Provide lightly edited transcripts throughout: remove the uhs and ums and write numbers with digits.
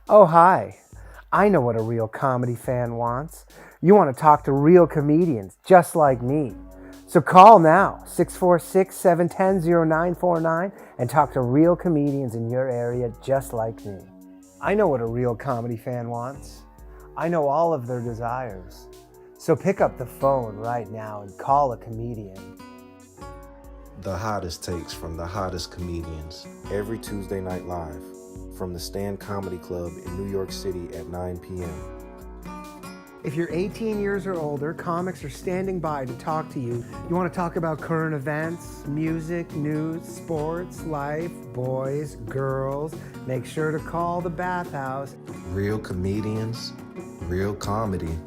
Oh, hi. I know what a real comedy fan wants. You want to talk to real comedians just like me. So call now, 646-710-0949, and talk to real comedians in your area just like me. I know what a real comedy fan wants. I know all of their desires. So pick up the phone right now and call a comedian. The hottest takes from the hottest comedians every Tuesday night live from the Stand Comedy Club in New York City at 9 p.m. If you're 18 years or older, comics are standing by to talk to you. You want to talk about current events, music, news, sports, life, boys, girls, make sure to call the Bathhouse. Real comedians, real comedy,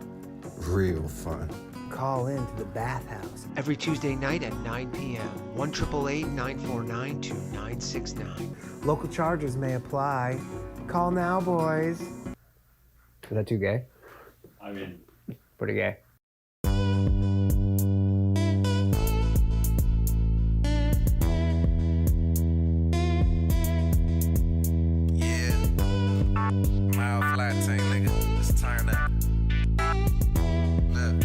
real fun. Call in to the Bathhouse. Every Tuesday night at 9 p.m. 1-888-949-2969. Local charges may apply. Call now, boys. Is that too gay? I mean, Pretty gay. Yeah. Mild flat tank, nigga. Let's turn up. Look.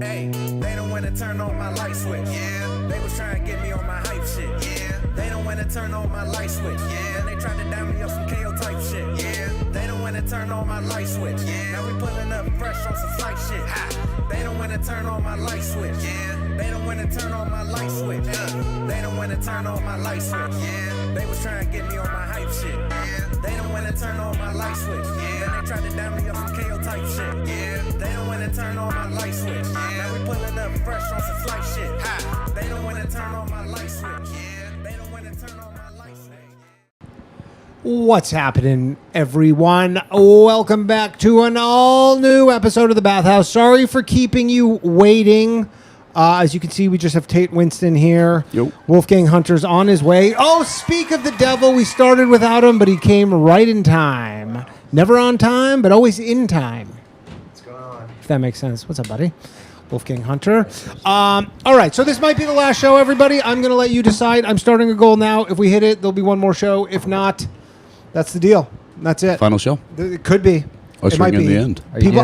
Hey, they don't wanna turn on my light switch. Yeah. They was trying to get me on my hype shit. Yeah. They don't wanna turn on my light switch. Yeah. And they tried to down me up some KO type shit. Yeah. They don't wanna turn on my light switch. Yeah. Now we pulling up fresh on some flight shit. Ha. They don't wanna turn on my light switch. Yeah. They don't wanna turn on my light switch. They don't wanna turn on my light switch. Yeah. They was trying to get me on my hype shit. Yeah. They don't wanna turn on my light switch. Yeah. And they tried to down me up some KO type shit. Yeah. They don't wanna turn on my light switch. Yeah. Now we pulling up fresh on some flight shit. Ha. They don't wanna turn on my light switch. Yeah. They don't wanna turn on my light switch. What's happening, everyone? Welcome back to an all-new episode of the Bathhouse. Sorry for keeping you waiting. As you can see, we just have Tait Winston here. Yo. Wolfgang Hunter's on his way. Oh, speak of the devil, we started without him, but he came right in time. Never on time, but always in time. What's going on? If that makes sense. What's up, buddy? Wolfgang Hunter. All right, so this might be the last show, everybody. I'm going to let you decide. I'm starting a goal now. If we hit it, there'll be one more show. If not, that's the deal. That's it. Final show? It could be. It Ushering in the end. People,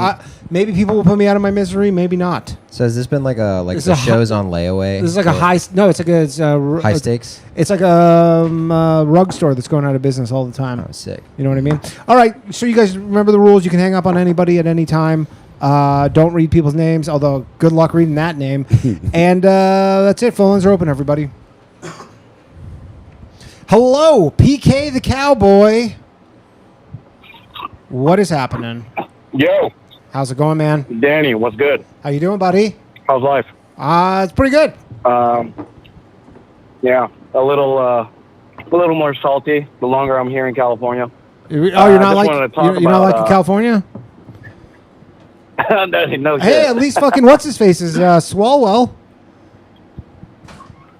maybe people will put me out of my misery. Maybe not. So has this been like a This the is a shows on layaway? This is like a high. No, it's like a high stakes. It's like a rug store that's going out of business all the time. Oh, sick. You know what I mean? All right. So you guys remember the rules. You can hang up on anybody at any time. Don't read people's names. Although, good luck reading that name. And that's it. Phone lines are open, everybody. Hello, PK the Cowboy. What is happening? Yo, How's it going, man? Danny, what's good? How you doing, buddy? How's life? It's pretty good. Yeah, a little more salty the longer I'm here in California. You're I not just like wanted to talk you're not about, like in California. No Hey, shit. at least fucking what's his face is Swalwell.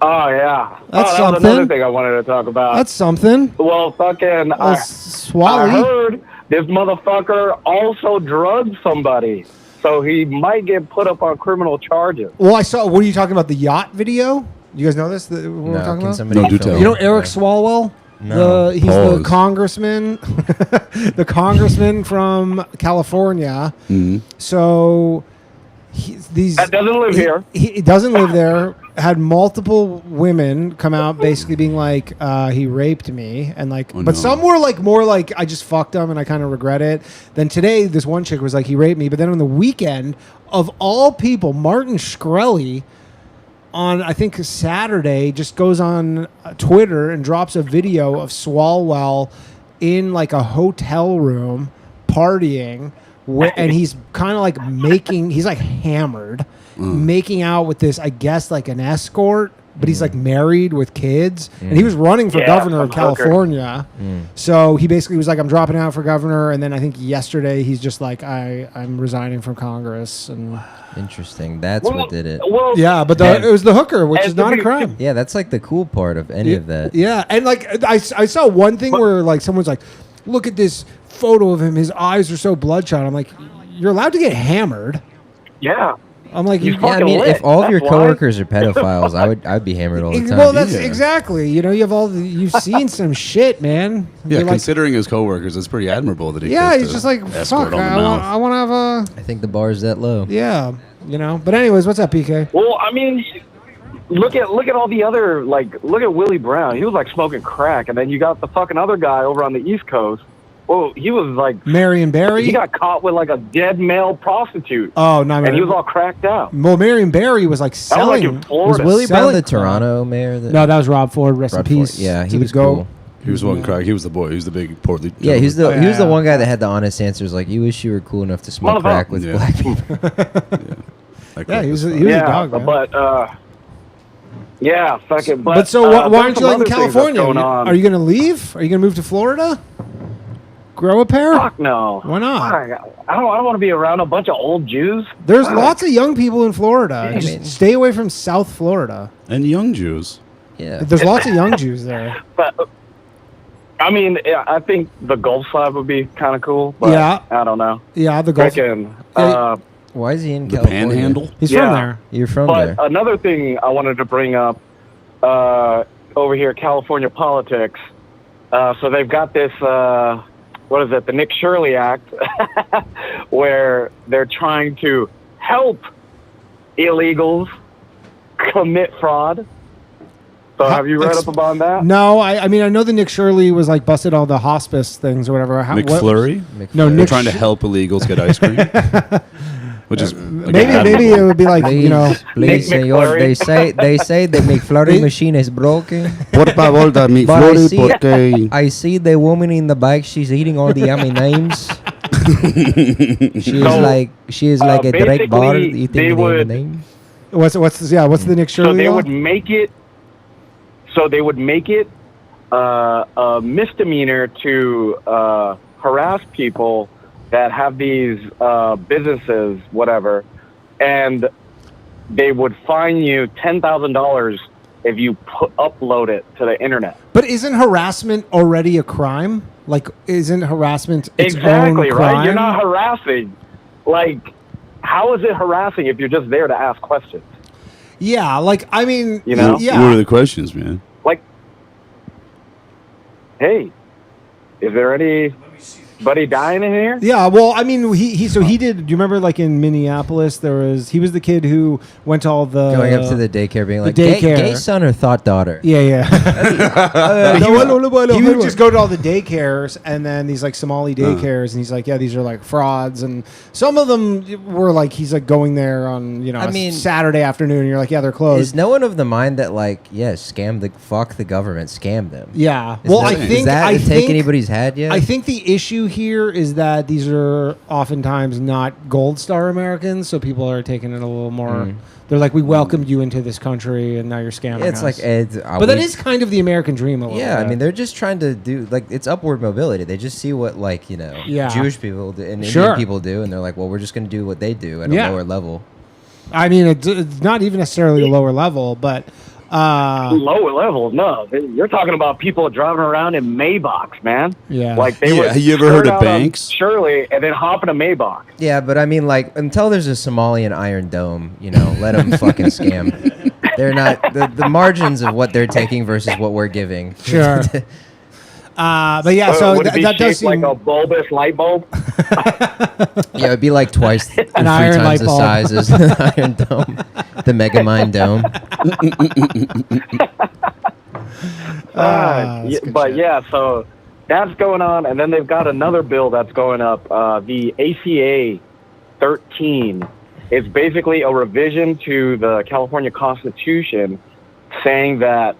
Oh yeah, That's that was another something. thing I wanted to talk about. That's something. Well, fucking, I Swally. heard this motherfucker also drugged somebody, so he might get put up on criminal charges. Well, I saw. What are you talking about? The yacht video? You guys know this? What we're No, talking can about? somebody No, do fill tell. me You know in? Eric Yeah. Swalwell? No. He's Pause. the congressman, the congressman from California. Mhm. So That doesn't live here. He doesn't live there. Had multiple women come out basically being like, he raped me. And like, Oh, but no. some were like more like, I just fucked him and I kind of regret it. Then today, this one chick was like, he raped me. But then on the weekend, of all people, Martin Shkreli on, I think, Saturday, just goes on Twitter and drops a video of Swalwell in like a hotel room partying. And he's kind of like he's like hammered, making out with this, I guess, like an escort, but he's like married with kids. And he was running for Yeah, governor of some hooker. California. So he basically was like, I'm dropping out for governor. And then I think yesterday he's just like, I'm resigning from Congress. And Interesting. That's what did it. Well, yeah, but it was the hooker, which And is not to a be- crime. Yeah, that's like the cool part of any of that. Yeah, and like I saw one thing where like someone's like, look at this photo of him. His eyes are so bloodshot. I'm like, you're allowed to get hammered. yeah. I'm like, He's you, Yeah, I fucking mean, lit. if all of your That's why. coworkers are pedophiles, I'd be hammered all the time. well, that's Yeah. exactly. You know, you've seen some shit, man. Yeah, You're like, considering his coworkers, it's pretty admirable that he. yeah, kissed he's a just like, escort fuck. on the I mouth. want to have a. I think the bar's that low. Yeah, you know. But anyways, what's up, PK? Well, I mean, look at all the other, like, look at Willie Brown. He was like smoking crack, and then you got the fucking other guy over on the East Coast. Well, he was like, Marion Barry. he got caught with like a dead male prostitute, Oh no, and he was all cracked out. Well, Marion Barry was like That was like selling. in Florida. Was Willie Brown Brown the Toronto mayor? No, that was Rob Ford. Rest Rod in peace. Ford. Yeah, he to the was GOAT. cool. He was one crack. He was the boy. He was the big portly. Yeah, he was the Yeah. one guy that had the honest answers. Like, you wish you were cool enough to smoke Motherfucker. crack with Yeah. black people. Like, Yeah, he was a Yeah, dog, man. but yeah, fuck it. But so why there's aren't you some like in other things that's California? going on. Are you going to leave? Are you going to move to Florida? Grow a pair? Fuck no. Why not? I don't want to be around a bunch of old Jews. There's Fuck. lots of young people in Florida. Yeah, Just man. stay away from South Florida. and young Jews. Yeah. There's lots of young Jews there. But I mean, yeah, I think the Gulf side would be kind of cool. But Yeah. I don't know. Yeah, the Gulf. Frickin', Yeah. Why is he in The California? Panhandle. He's Yeah. from there. You're from But there. another thing I wanted to bring up over here, California politics. So they've got this, what is it, the Nick Shirley Act, where they're trying to help illegals commit fraud. So have you read up about that? No, I mean, I know that Nick Shirley was like busted all the hospice things or whatever. McFlurry. No, McFlurry. They're Nick trying to Sh- help illegals get ice cream, which is Maybe it would be like, you know, Please, Nick senor. McFlurry. They say the McFlurry machine is broken. Por favor, da mi But I flores, see- porque I see the woman in the bike. She's eating all the yummy names. She is like a Drake bar basically, eating they the would- names. what's the Nick Shirley So they law? would make it. So they would make it a misdemeanor to harass people that have these businesses, whatever, and they would fine you $10,000 if you upload it to the internet. But isn't harassment already a crime? Like, isn't harassment its Exactly, own right? crime? You're not harassing. Like, how is it harassing if you're just there to ask questions? Yeah, like, I mean, You know? yeah. What are the questions, man? Like, hey, is there anybody dying in here? Yeah, well, I mean, he did. Do you remember, like in Minneapolis, he was the kid who went to all the Going up to the daycare, being like, daycare. gay son or thought daughter. Yeah, yeah. He would just go to all the daycares, and then these like Somali daycares, and he's like, yeah, these are like frauds, and some of them were like, he's like going there on I mean, Saturday afternoon, and you're like, yeah, they're closed. Is no one of the mind that like, yes, fuck the government, scam them? Yeah. Is Well, that- I is think that I take think anybody's head yet? I think the issue here is that these are oftentimes not Gold Star Americans, so people are taking it a little more. They're like, we welcomed you into this country, and now you're scamming it's us. like, but that is kind of the American dream a little yeah. bit. I mean, they're just trying to do like it's upward mobility. They just see what like Yeah. Jewish people do and Sure. Indian people do, and they're like, well, we're just going to do what they do at Yeah. a lower level. I mean, it's not even necessarily a lower level, but Lower levels, no. You're talking about people driving around in Maybachs, man. yeah. Like they Yeah, would have you ever heard turn of out on banks? Shirley, and then hop in a Maybach. Yeah, but I mean, like until there's a Somalian Iron Dome, let them fucking scam. They're not the margins of what they're taking versus what we're giving. Sure. But yeah, so would it be that does shaped seem like a bulbous light bulb? Yeah, it'd be like twice, three iron light times the bulb. size as the Iron Dome, the Megamind Dome. that's good But shit. yeah, so that's going on, and then they've got another bill that's going up, the ACA 13. It's basically a revision to the California Constitution saying that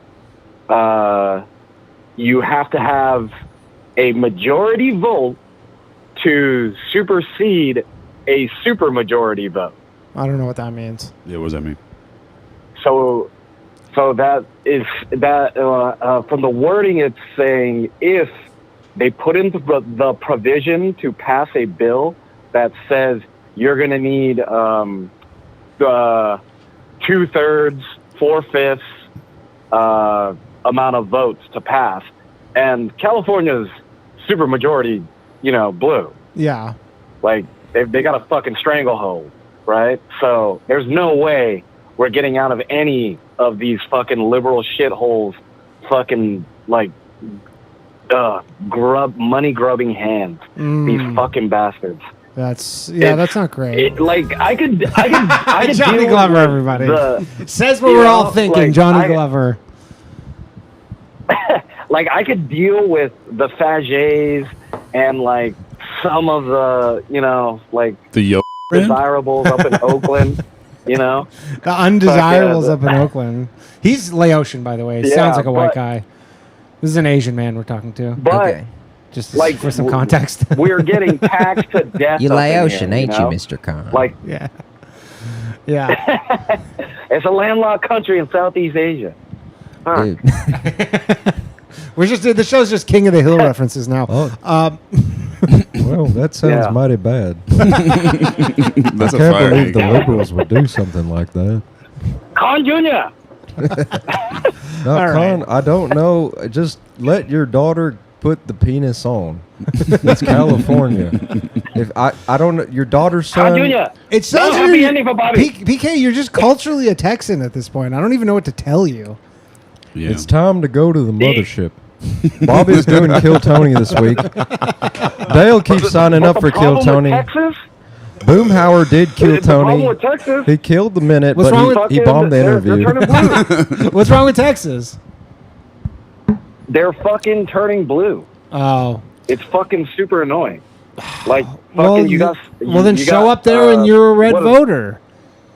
you have to have a majority vote to supersede a supermajority vote. I don't know what that means. Yeah, what does that mean? So that is that from the wording, it's saying if they put in the provision to pass a bill that says you're going to need 2/3, 4/5 amount of votes to pass, and California's supermajority, blue. Yeah. Like they got a fucking stranglehold. right? So there's no way we're getting out of any of these fucking liberal shitholes, fucking like money grubbing hands. These fucking bastards. That's not great. I could Johnny deal Glover, with everybody. Says what you we're know, all thinking, like, Johnny Glover. Like, I could deal with the Fages and like some of the, you know, like The yo desirables up in Oakland, you know, The undesirables up in Oakland. He's Laotian, by the way. He sounds like a white guy. This is an Asian man we're talking to. But Okay. Just like for some context. we're getting taxed to death. You up in Laotian, here, ain't you, know? Mr. Khan? Like, Yeah. Yeah. it's a landlocked country in Southeast Asia. Huh. Dude. We're just the show's just King of the Hill references now. Oh. Well, that sounds Yeah. mighty bad. That's I a can't fire believe the egg. liberals would do something like that. Con Jr. No, All Con, I don't know. Just let your daughter put the penis on. It's California. If I don't know, your daughter's Con son. Jr. It sounds No, like happy ending for Bobby. PK, you're just culturally a Texan at this point. I don't even know what to tell you. Yeah. It's time to go to the mothership. Bobby's doing Kill Tony this week. Dale keeps signing up for Kill Tony. Texas? Boomhauer did kill The problem Tony. with Texas, He killed the minute, What's wrong but with- he bombed the they're interview. turning blue. What's wrong with Texas? They're fucking turning blue. Oh. It's fucking super annoying. Like, fucking, Well, you guys. well, then you show got, up there and you're a red what is- voter.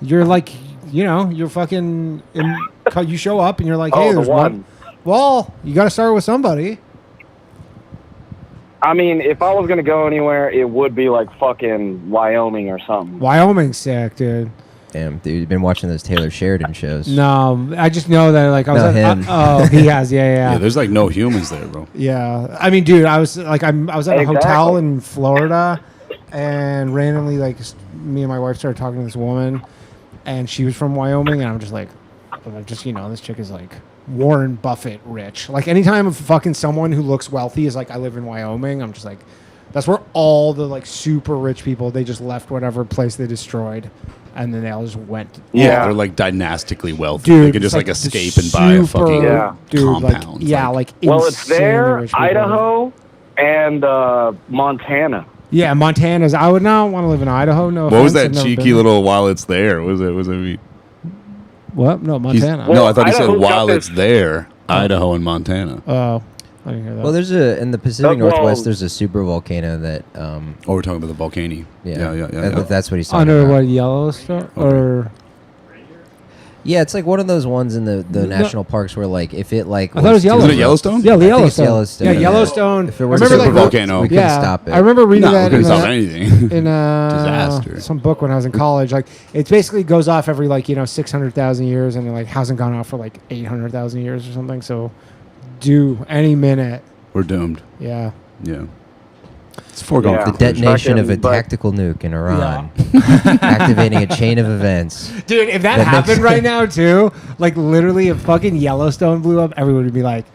You're like, you know, you're fucking. You show up and you're like, hey, Oh, the there's one. Well, you got to start with somebody. I mean, if I was gonna go anywhere, it would be like fucking Wyoming or something. Wyoming's sick, dude. Damn, dude, you've been watching those Taylor Sheridan shows. No, I just know that like I was No, at, him. oh, he has, yeah. Yeah, there's like no humans there, bro. Yeah, I mean, dude, I was like, I was at a hotel Exactly. in Florida, and randomly, like, me and my wife started talking to this woman, and she was from Wyoming, and I'm just like, you know, this chick is like Warren Buffett rich. Like, anytime fucking someone who looks wealthy is like, I live in Wyoming, I'm just like, that's where all the like super rich people, they just left whatever place they destroyed, and then they all just went. Yeah, they're like dynastically wealthy. Dude, They could just it's like the escape and buy a super- fucking Yeah. dude, compound. Like, yeah, like Well, it's insanely there, rich people. Idaho, and Montana. Yeah, Montana's. I would not want to live in Idaho. No. What was offense, that I've never cheeky been. little while it's there? Was it? What? No, Montana. No, I thought he said Idaho's got while this- it's there, Idaho and Montana. Oh, I didn't hear that. Well, there's in the Pacific Well- Northwest. There's a super volcano that. Oh, we're talking about the volcano. Yeah, Yeah. That's what he's talking Under about. what, Yellowstone or? Yeah, it's like one of those ones in the national parks where like if it like I thought it was too- Yellowstone. Is it Yellowstone? Yeah, the I think it's Yellowstone. Yellowstone. Yeah, Yellowstone. If it I was remember a super super like, volcano. we couldn't yeah, stop it. I remember reading No, we that couldn't in stop anything. in Disaster. some book when I was in college. Like, it basically goes off every 600,000 years, and it like hasn't gone off for like 800,000 years or something. So, due any minute. We're doomed. Yeah. Yeah. It's foregone. Yeah. The detonation of a Fucking- but- tactical nuke in Iran, activating a chain of events. Dude, if that That happened makes- right now too, like literally if fucking Yellowstone blew up, everyone would be like,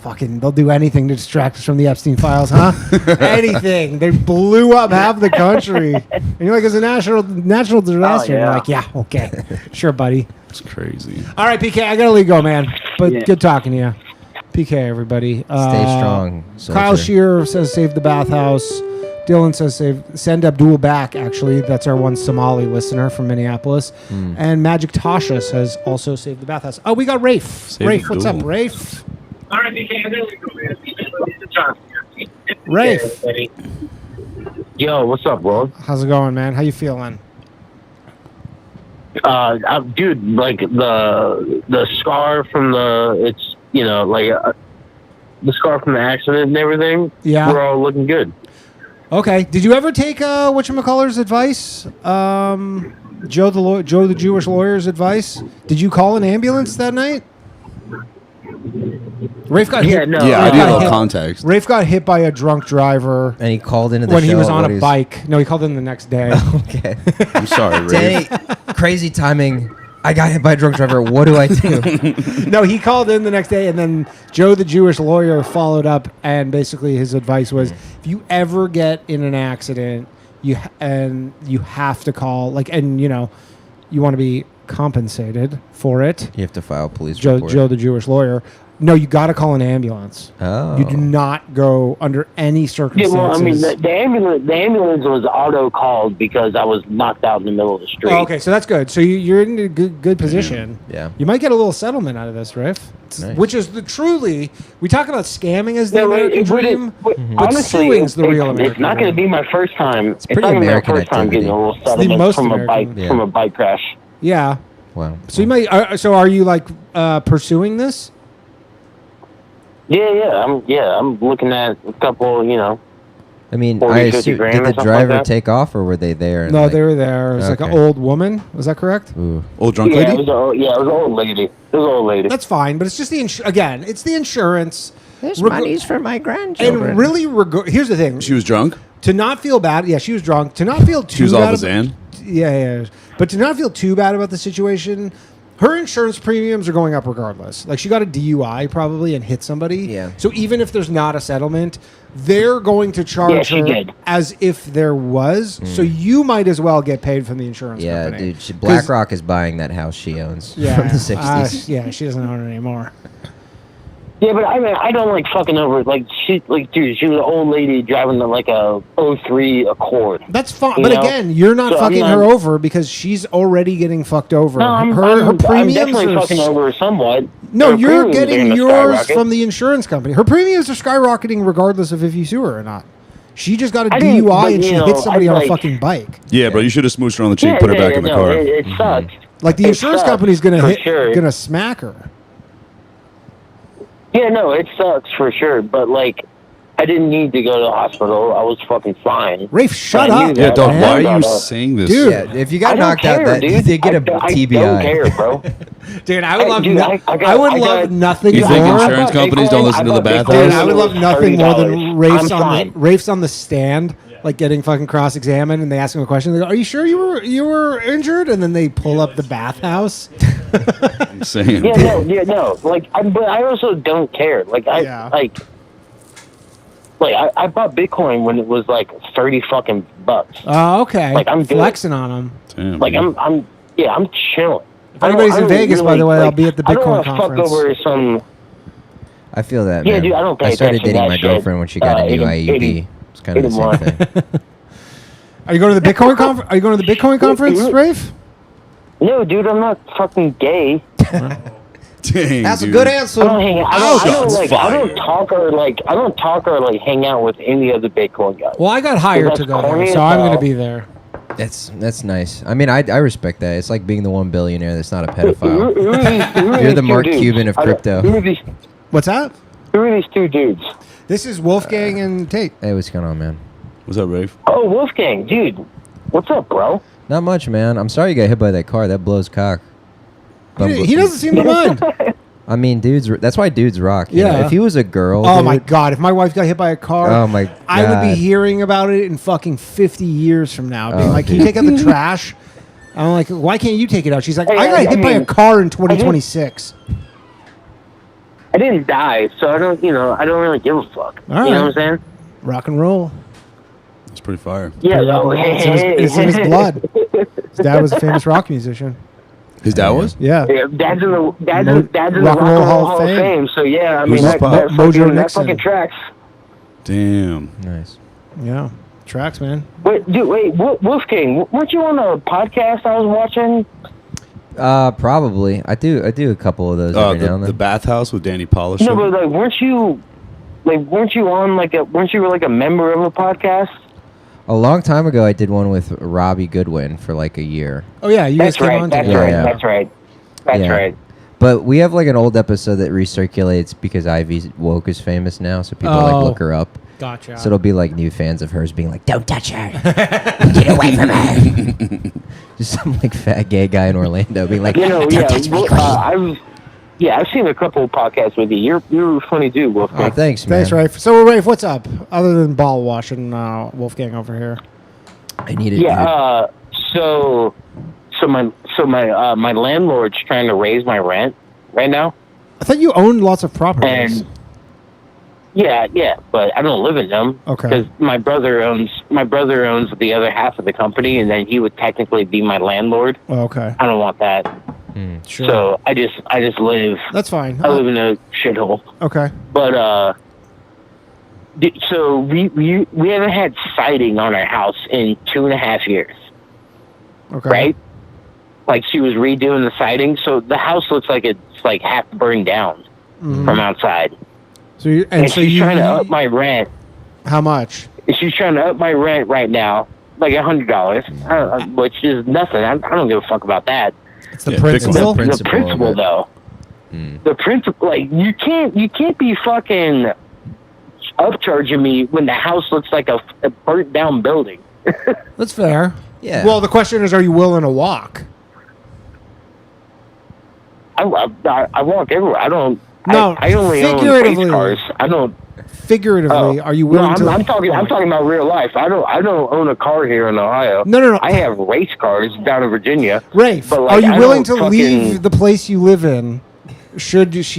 fucking, they'll do anything to distract us from the Epstein files, huh? Anything. They blew up half the country. And you're like, it's a natural disaster. And yeah. you're like, yeah, okay. Sure, buddy. It's crazy. All right, PK, I gotta let you go, man. But Yeah. good talking to you. PK, everybody. Stay strong, Kyle soldier. Shearer says save the bathhouse. Dylan says send Abdul back, actually. That's our one Somali listener from Minneapolis. And Magic Tasha says also save the bathhouse. Oh, we got Rafe. Save Rafe, what's up, Abdul. Rafe? All right, BK, I'm really cool, man. Rafe. Yo, what's up, bro? How's it going, man? How you feeling? Dude, like the scar from the scar from the accident and everything. Yeah. We're all looking good. Okay. Did you ever take whatchamacaller's advice? Joe the Jewish lawyer's advice? Did you call an ambulance that night? Rafe got hit. no. Yeah, I Rafe need a got little hit- context. Rafe got hit by a drunk driver And he called into the when show he was at on what a he's- bike. No, he called in the next day. Okay. I'm sorry, Ray. Danny, crazy timing. I got hit by a drunk driver. What do I do? No, he called in the next day, and then Joe, the Jewish lawyer, followed up, and basically his advice was, if you ever get in an accident, you have to call and you want to be compensated for it. You have to file a police Joe, report. Joe, the Jewish lawyer. No, you got to call an ambulance. Oh. You do not go under any Yeah, circumstances. well, I mean, the ambulance was auto called because I was knocked out in the middle of the street. Oh, okay, so that's good. So you're in a good position. Yeah. You might get a little settlement out of this, Rafe. Nice. Which is we talk about scamming as the No, American dream, but honestly, suing's the real it's American not going to dream. be my first time. It's pretty not gonna be my American first time getting a little the settlement most from American. from a bike crash. Yeah. Wow. So you might. So are you pursuing this? Yeah, I'm looking at a couple, I mean, 40, I 50 assume, grand did or the something driver like that? take off, or were they there? and, No, they were there. It was like an Okay. old woman. Was that correct? Ooh. Old drunk yeah, lady? it was an old lady. It was an old lady. That's fine, but it's just again, it's the insurance. This Reg- money's for my grandchildren. And really, here's the thing: She was drunk? to not feel bad. Yeah, she was drunk. To not feel too. She was bad off a about- Xan? Yeah. But to not feel too bad about the situation, her insurance premiums are going up regardless. Like she got a DUI probably and hit somebody. Yeah. So even if there's not a settlement, they're going to charge Yeah, she her did. as if there was. So you might as well get paid from the insurance Yeah, company. dude. BlackRock is buying that house she owns Yeah. from the 60s. Yeah, she doesn't own it anymore. Yeah, but I mean, I don't like fucking over. Dude, she was an old lady driving a 03 Accord. That's fine, You but know? again, you're not So I'm fucking not- her over because she's already getting fucked over. No, I'm premiums definitely are fucking over her somewhat. No, Her you're premiums are getting gonna yours skyrocket. from the insurance company. Her premiums are skyrocketing regardless of if you sue her or not. She just got a I didn't- DUI but, and she you know, hit somebody I on a like- fucking bike. Yeah, bro, you should have smooched her on the cheek, put her back in the car. It sucks. Like the It insurance sucks, company's for sure. gonna smack her. Yeah, no, it sucks for sure. But I didn't need to go to the hospital. I was fucking fine. Rafe, shut I knew up. that. Yeah, dog, I why knew are you that. saying this? Dude. Yeah, if you got I don't knocked care, out, dude. they get a I TBI. don't care, bro. Dude, I would love Dude, I I love nothing You more. think I insurance thought companies don't Bitcoin- listen to I the thought Bathhouse? Dude, Bitcoin I would love was nothing more than $30. Rafe's on the stand, getting fucking cross-examined, and they ask him a question. They go, "Are you sure you were injured?" And then they pull up the bathhouse. I'm saying. Yeah, no. But I also don't care. I bought Bitcoin when it was 30 fucking bucks. Oh, okay. I'm good. Flexing on them. Damn, I'm chilling. If anybody's in Vegas, by the way, I'll be at the I don't Bitcoin wanna fuck conference. over some. I feel that, Yeah, man. dude, I don't pay started attention to dating that my shit. girlfriend when she got a new IUD. It's kind of the anymore. same thing. Are you going to the Bitcoin conference? Are you going to the Bitcoin conference, Rafe? No, dude, I'm not fucking gay. Dang, That's dude. a good answer. I don't hang. I Shots don't fired. talk or hang out with any of the Bitcoin guys. Well, I got hired That's to go corny there, as so I'm going to hell. be there. That's nice. I mean, I respect that. It's like being the one billionaire that's not a Who pedophile. are You're these the two Mark dudes? Cuban of I don't- crypto. Who are these? What's that? Who are these two dudes? This is Wolfgang and Tait. Hey, what's going on, man? What's up, Rafe? Oh, Wolfgang, dude. What's up, bro? Not much, man. I'm sorry you got hit by that car. That blows cock. He doesn't seem to mind. I mean, that's why dudes rock. You know? Yeah. If he was a girl, Oh dude, my god! If my wife got hit by a car, Oh my I would be God. hearing about it in fucking 50 years from now. Being Oh, like, "Can you take out the trash?" I'm like, "Why can't you take it out?" She's like, Hey, "I got I hit by a mean, car in 2026." I didn't die, so I don't really give a fuck. All You know right. what I'm saying? Rock and roll. That's pretty fire. Yeah, Rock and no, roll. It's in his blood. His dad was a famous rock musician. His dad was? Yeah. Yeah, dad's in the Rock and Roll Hall of Fame. So yeah, I Who's mean his that pop? Mojo that Nixon. fucking tracks. Damn. Nice. Yeah. Tracks, man. Wait, Wolfgang, weren't you on a podcast I was watching? Probably. I do a couple of those every now and The then. Bathhouse with Danny Polisher. No, but weren't you on weren't you a member of a podcast? A long time ago, I did one with Robbie Goodwin for like a year. Oh yeah, you guys That's came right. on That's together. right. Yeah. That's right. That's Yeah. right. But we have like an old episode that recirculates because Ivy Woke is famous now, so people like Oh. look her up. Gotcha. So it'll be like new fans of hers being like, "Don't touch her, get away from her." Just some like fat gay guy in Orlando being like, You know, "Don't yeah, touch me, queen." I've seen a couple of podcasts with you. You're a funny dude, Wolfgang. Oh, thanks, man. Thanks, Rafe. So, Rafe, what's up? Other than ball washing, Wolfgang over here. I need it. Yeah. So my landlord's trying to raise my rent right now. I thought you owned lots of properties. And Yeah, but I don't live in them. Okay. Because my brother owns the other half of the company, and then he would technically be my landlord. Oh, okay. I don't want that. Sure. So I just live. That's fine. I live in a shithole. Okay. But so we haven't had siding on our house in 2.5 years. Okay. Right? Like she was redoing the siding, so the house looks like it's like half burned down from outside. So you, And she's trying to up my rent. How much? She's trying to up my rent right now, like $100, which is nothing. I don't give a fuck about that. It's the principle. The principle, though. The principle, like you can't be fucking upcharging me when the house looks like a burnt down building. That's fair. Yeah. Well, the question is, are you willing to walk? I walk everywhere. I don't. No, I only own figuratively. race cars. I don't. Figuratively, are you willing to? I'm talking about real life. I don't own a car here in Ohio. No. I have race cars down in Virginia. Rafe, but, are you I willing don't to leave the place you live in? Should you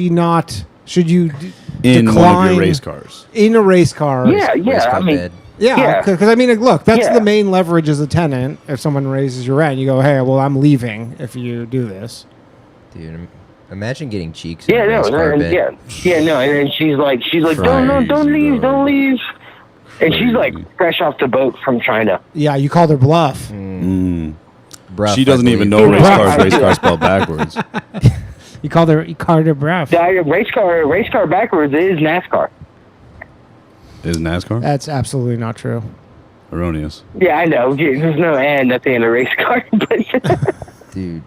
in decline one of your race cars? In a race car? Yeah. I mean, yeah. Because I mean, look, that's Yeah. the main leverage as a tenant. If someone raises your rent, you go, "Hey, well, I'm leaving if you do this." Dude, imagine getting cheeks. Yeah, in a race car bed. no. And then she's like, don't leave. And she's like fresh off the boat from China. Yeah, you called her bluff. Bruff, She doesn't I even believe. know race cars spelled backwards. You called her bruff. Yeah, race car backwards is NASCAR. Is NASCAR? That's absolutely not true. Erroneous. Yeah, I know. There's no and at the end of race car. Dude.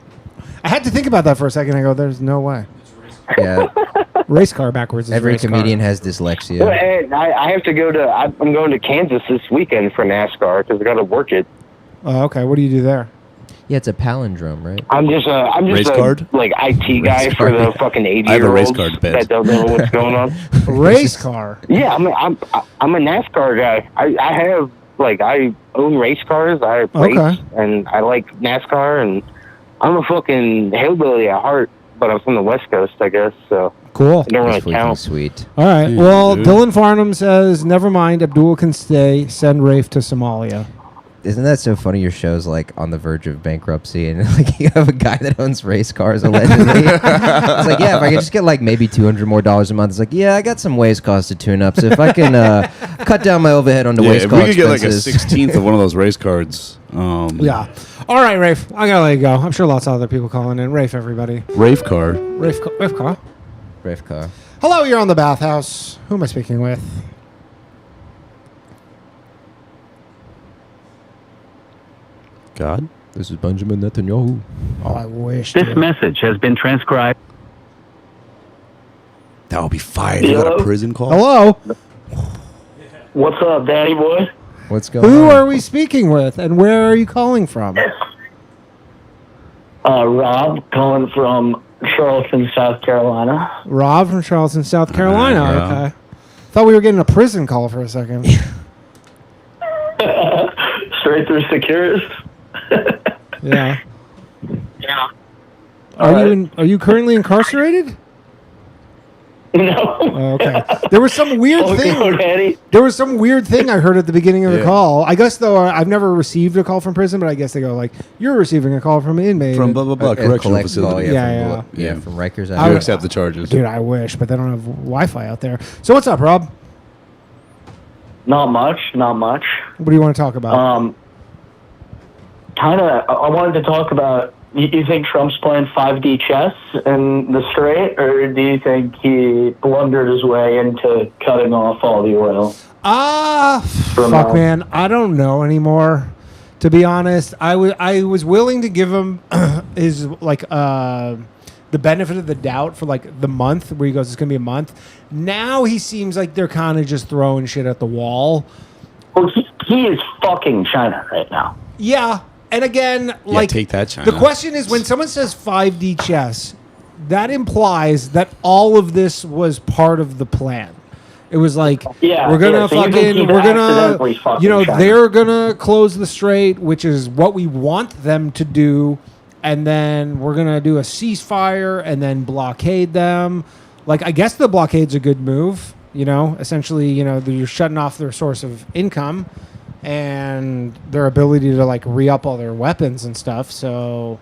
I had to think about that for a second. I go, "There's no way." Yeah. Race car backwards. Is Every race comedian car. has dyslexia. Well, and I have to go to. I'm going to Kansas this weekend for NASCAR because I got to work it. Oh, okay. What do you do there? Yeah, it's a palindrome, right? I'm just Race card? like IT guy for the fucking I have a race 80-year-olds card bed. that don't know what's going on. Race car. Yeah, I'm a NASCAR guy. I own race cars. I race and I like NASCAR, and I'm a fucking hillbilly at heart, but I'm from the West Coast, I guess. So Cool. it don't really That's freaking count. sweet. All right. Yeah, Well, dude. Dylan Farnham says, "Never mind. Abdul can stay. Send Rafe to Somalia." Isn't that so funny? Your show's like on the verge of bankruptcy, and like you have a guy that owns race cars allegedly. It's like, yeah, if I could just get like maybe $200 more a month. It's like, yeah, I got some waste costs to tune up, so if I can cut down my overhead on the Yeah, waste if cost we could get like a expenses. 16th of one of those race cards. Yeah. All right, Rafe. I gotta let you go. I'm sure lots of other people calling in. Rafe, everybody. Rafe car. Rafe call. Rafe car. Hello, you're on the Bathhouse. Who am I speaking with? God. This is Benjamin Netanyahu. Oh, I wish. This dude. message has been transcribed. That would be fire. You got a Hello? prison call? Hello. What's up, Daddy boy? What's going Who on? are we speaking with, and where are you calling from? Rob, calling from Charleston, South Carolina. Rob from Charleston, South Carolina. yeah. Okay. Thought we were getting a prison call for a second. Straight through Securus. Yeah. Yeah. Are you currently incarcerated? No. Oh, okay. There was some weird Oh, thing. no, Daddy. There was some weird thing I heard at the beginning of the Yeah. call. I guess though I've never received a call from prison, but I guess they go like, "You're receiving a call from an inmate." From blah, blah, blah. A Correctional collect facility. call, Yeah, from, yeah. from Rikers I You would- Island. accept the charges. Dude, I wish, but they don't have Wi-Fi out there. So what's up, Rob? Not much. What do you want to talk about? Kind of, I wanted to talk about, you think Trump's playing 5D chess in the straight, or do you think he blundered his way into cutting off all the oil? Fuck, man. I don't know anymore. To be honest, I was willing to give him his, like, the benefit of the doubt for, like, the month where he goes, it's going to be a month. Now he seems like they're kind of just throwing shit at the wall. Well, he is fucking China right now. Yeah. And again, like, take that, China. the question is, when someone says 5D chess, that implies that all of this was part of the plan. It was like, Yeah, we're gonna yeah, so you think fucking, he's we're accidentally gonna, fucking you know, China. they're gonna close the strait, which is what we want them to do, and then we're gonna do a ceasefire and then blockade them. Like, I guess the blockade's a good move. essentially, you're shutting off their source of income and their ability to like re-up all their weapons and stuff. So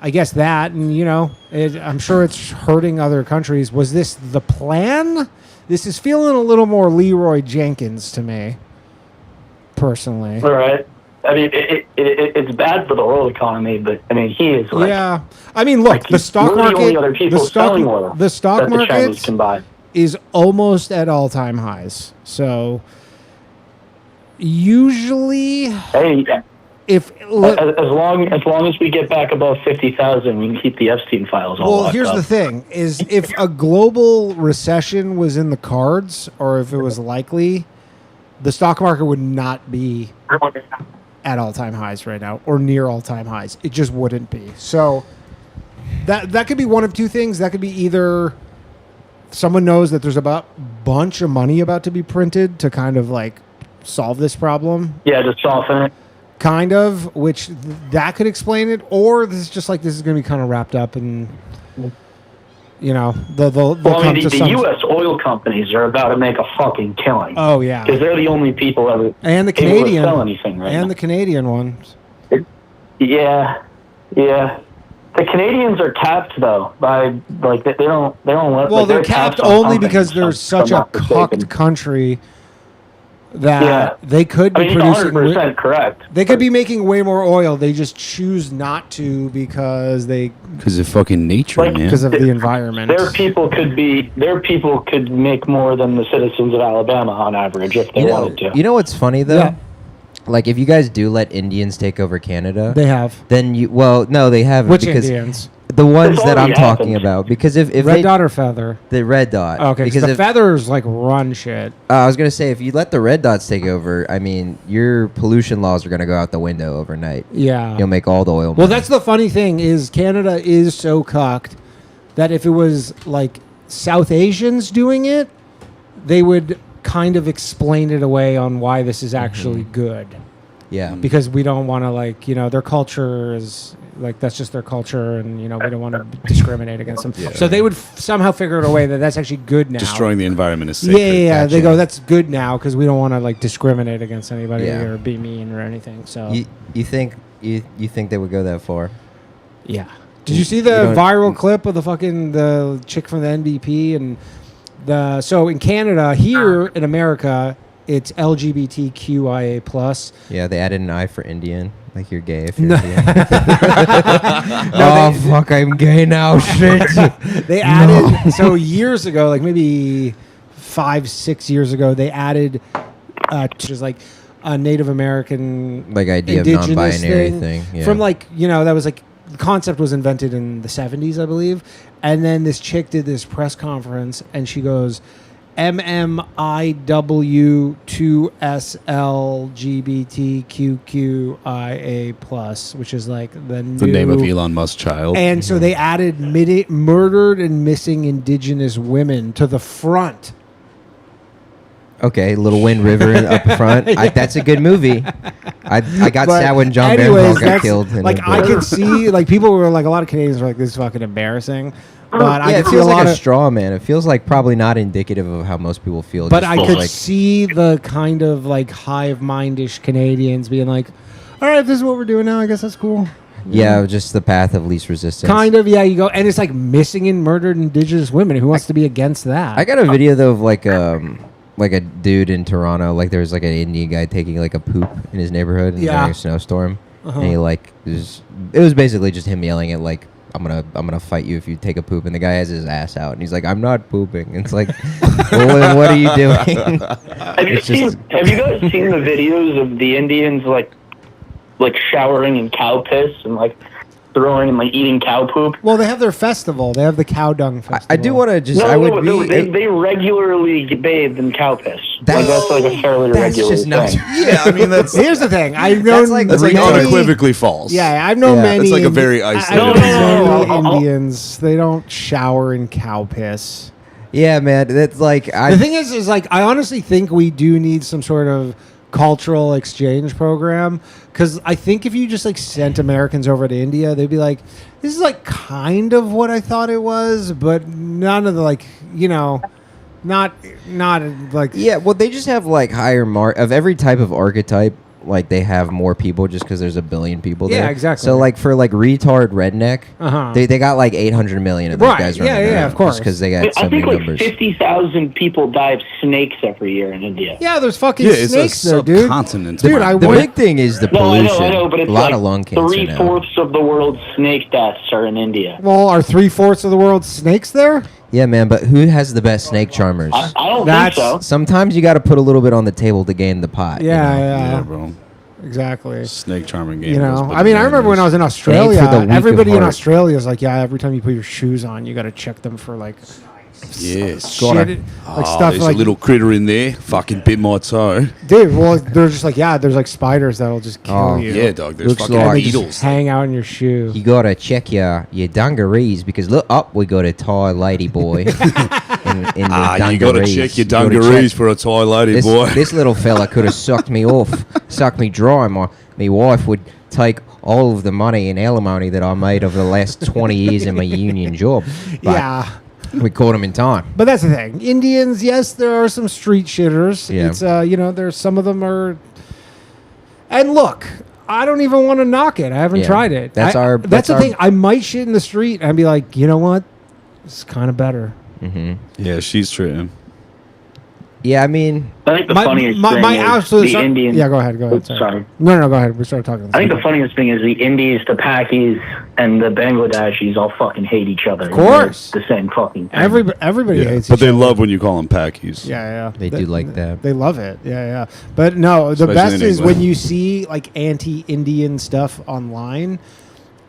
I guess that, and I'm sure it's hurting other countries. Was this the plan? This is feeling a little more Leroy Jenkins to me, personally. All right. I mean, it's bad for the world economy, but I mean, he is like, yeah. I mean, look, the stock market. The only other people selling oil the stock that the Chinese market can buy is almost at all-time highs. So usually, hey, as long as we get back above 50,000, we can keep the Epstein files all locked up. Well, here's the thing: is if a global recession was in the cards, or if it was likely, the stock market would not be at all-time highs right now, or near all-time highs. It just wouldn't be. So that could be one of two things. That could be either someone knows that there's a bunch of money about to be printed to kind of like solve this problem. Yeah, just soften it. Kind of, which that could explain it, or this is just like this is going to be kind of wrapped up and they'll come to the U.S. oil companies are about to make a fucking killing. Oh yeah, because they're the only people ever and the Canadian able to sell anything right and now. The Canadian ones. Yeah. The Canadians are capped though by like they don't let. Well, like, they're capped only because they're such a cucked country that they could be producing. 100% correct. They could be making way more oil. They just choose not to because of fucking nature, man. Because of the environment. Their people could make more than the citizens of Alabama on average if they wanted to. You know what's funny though? Yeah. Like if you guys do let Indians take over Canada, they have. Then no, they haven't. Which because Indians? The ones that I'm talking about. Because if red dot or feather? The red dot. Okay, because the feathers like run shit. I was gonna say if you let the red dots take over, I mean your pollution laws are gonna go out the window overnight. Yeah, you'll make all the oil. Well, that's the funny thing is Canada is so cucked that if it was like South Asians doing it, they would kind of explain it away on why this is actually good. Yeah. Because we don't want to their culture is like that's just their culture and we don't want to discriminate against them. Yeah. So they would somehow figure it a way that that's actually good now. Destroying the environment is sacred. Yeah. They go that's good now because we don't want to like discriminate against anybody or be mean or anything. So you think they would go that far? Yeah. Did you see the viral clip of the chick from the NDP and so in Canada here in America it's LGBTQIA plus. Yeah, they added an I for Indian, like you're gay if you're Indian. Fuck, I'm gay now. Shit. They added so years ago, like maybe 5-6 years ago, they added which is like a Native American like idea of non-binary thing. Yeah. From that was like the concept was invented in the 70s, I believe. And then this chick did this press conference and she goes, MMIW2SLGBTQQIA+, which is like the name of Elon Musk's child. And so they added murdered and missing indigenous women to the front. Okay, Little Wind River up front. That's a good movie. I got sad when John anyways, Barenthal got killed. Like I could see, like people were like, a lot of Canadians were like, "This is fucking embarrassing." But I it could feels see like a straw man. It feels like probably not indicative of how most people feel. But I could see the kind of like hive-mindish Canadians being like, "All right, if this is what we're doing now, I guess that's cool." Yeah, just the path of least resistance. Kind of, yeah. You go, and it's like missing and murdered Indigenous women. Who wants to be against that? I got a video though of like a dude in Toronto. Like there was like an Indian guy taking like a poop in his neighborhood during a snowstorm, and he like it was basically just him yelling at like, I'm gonna fight you if you take a poop, and the guy has his ass out and he's like, I'm not pooping. And it's like, well, what are you doing? Have you guys seen the videos of the Indians like showering in cow piss and like throwing and like eating cow poop? Well, they have their festival. They have the cow dung festival. I do want to just. They regularly bathe in cow piss. That's like a fairly regular thing. Yeah, I mean that's. Here's the thing. I've known that's like unequivocally false. Yeah, I've known many. It's like a very isolated. No. Indians, they don't shower in cow piss. Yeah, man. That's like the thing is like I honestly think we do need some sort of cultural exchange program, because I think if you just like sent Americans over to India, they'd be like, this is like kind of what I thought it was, but none of the like Not like Yeah, well, they just have like higher of every type of archetype. Like they have more people just because there's a billion people there. Yeah, exactly. So like for like retard redneck, Uh-huh. they got like 800 million of those Right, guys yeah, running yeah, around of course. because they got I so think many like numbers. 50,000 people die of snakes every year in India. Yeah, there's fucking Yeah, it's a snakes there, dude. subcontinent. Dude, I The went. big thing is the No, pollution. I know, but it's a lot like of lung cancer now. 3/4 of the world's snake deaths are in India. Well, are 3/4 of the world's snakes there? Yeah, man, but who has the best snake charmers? I don't That's- think so. Sometimes you got to put a little bit on the table to gain the pot. you Yeah, know? yeah, Yeah, bro. exactly. Snake charming game. You know, goes I mean, I remember when I was in Australia. for the weak of Everybody in heart. Australia is like, yeah, every time you put your shoes on, you got to check them for like Yes. shit, like stuff there's like a little critter in there. Fucking bit my toe. Dude, well, they're just like, yeah, there's like spiders that'll just kill Oh, you. Yeah, dog. There's Looks fucking like- They just beetles. hang out in your shoe. You gotta check your dungarees because look up, we got a Thai lady boy. in the You gotta dungarees. check your You gotta dungarees check- for a Thai lady, This, boy. this little fella could have sucked me off, sucked me dry. My wife would take all of the money in alimony that I made over the last 20 years in my union job. But Yeah. we caught him in time. But that's the thing. Indians, yes, there are some street shitters. Yeah. It's there's some of them are. And look, I don't even want to knock it. I haven't Yeah. tried it. That's That's the our- thing. I might shit in the street and be like, you know what? It's kind of better. Mm-hmm. Yeah, she's treating. Yeah, I mean, I think the funniest thing my is absolute the Indians. Yeah, go ahead. Oops, sorry. No, go ahead. We started talking. I think the funniest thing is the Indies, the Pakis, and the Bangladeshis all fucking hate each other. Of course. They're the same fucking thing. Everybody Yeah, hates but each they other. love when you call them packies. Yeah. they do like that. They love it. Yeah. But no, the Especially best in is England. when you see like anti-Indian stuff online,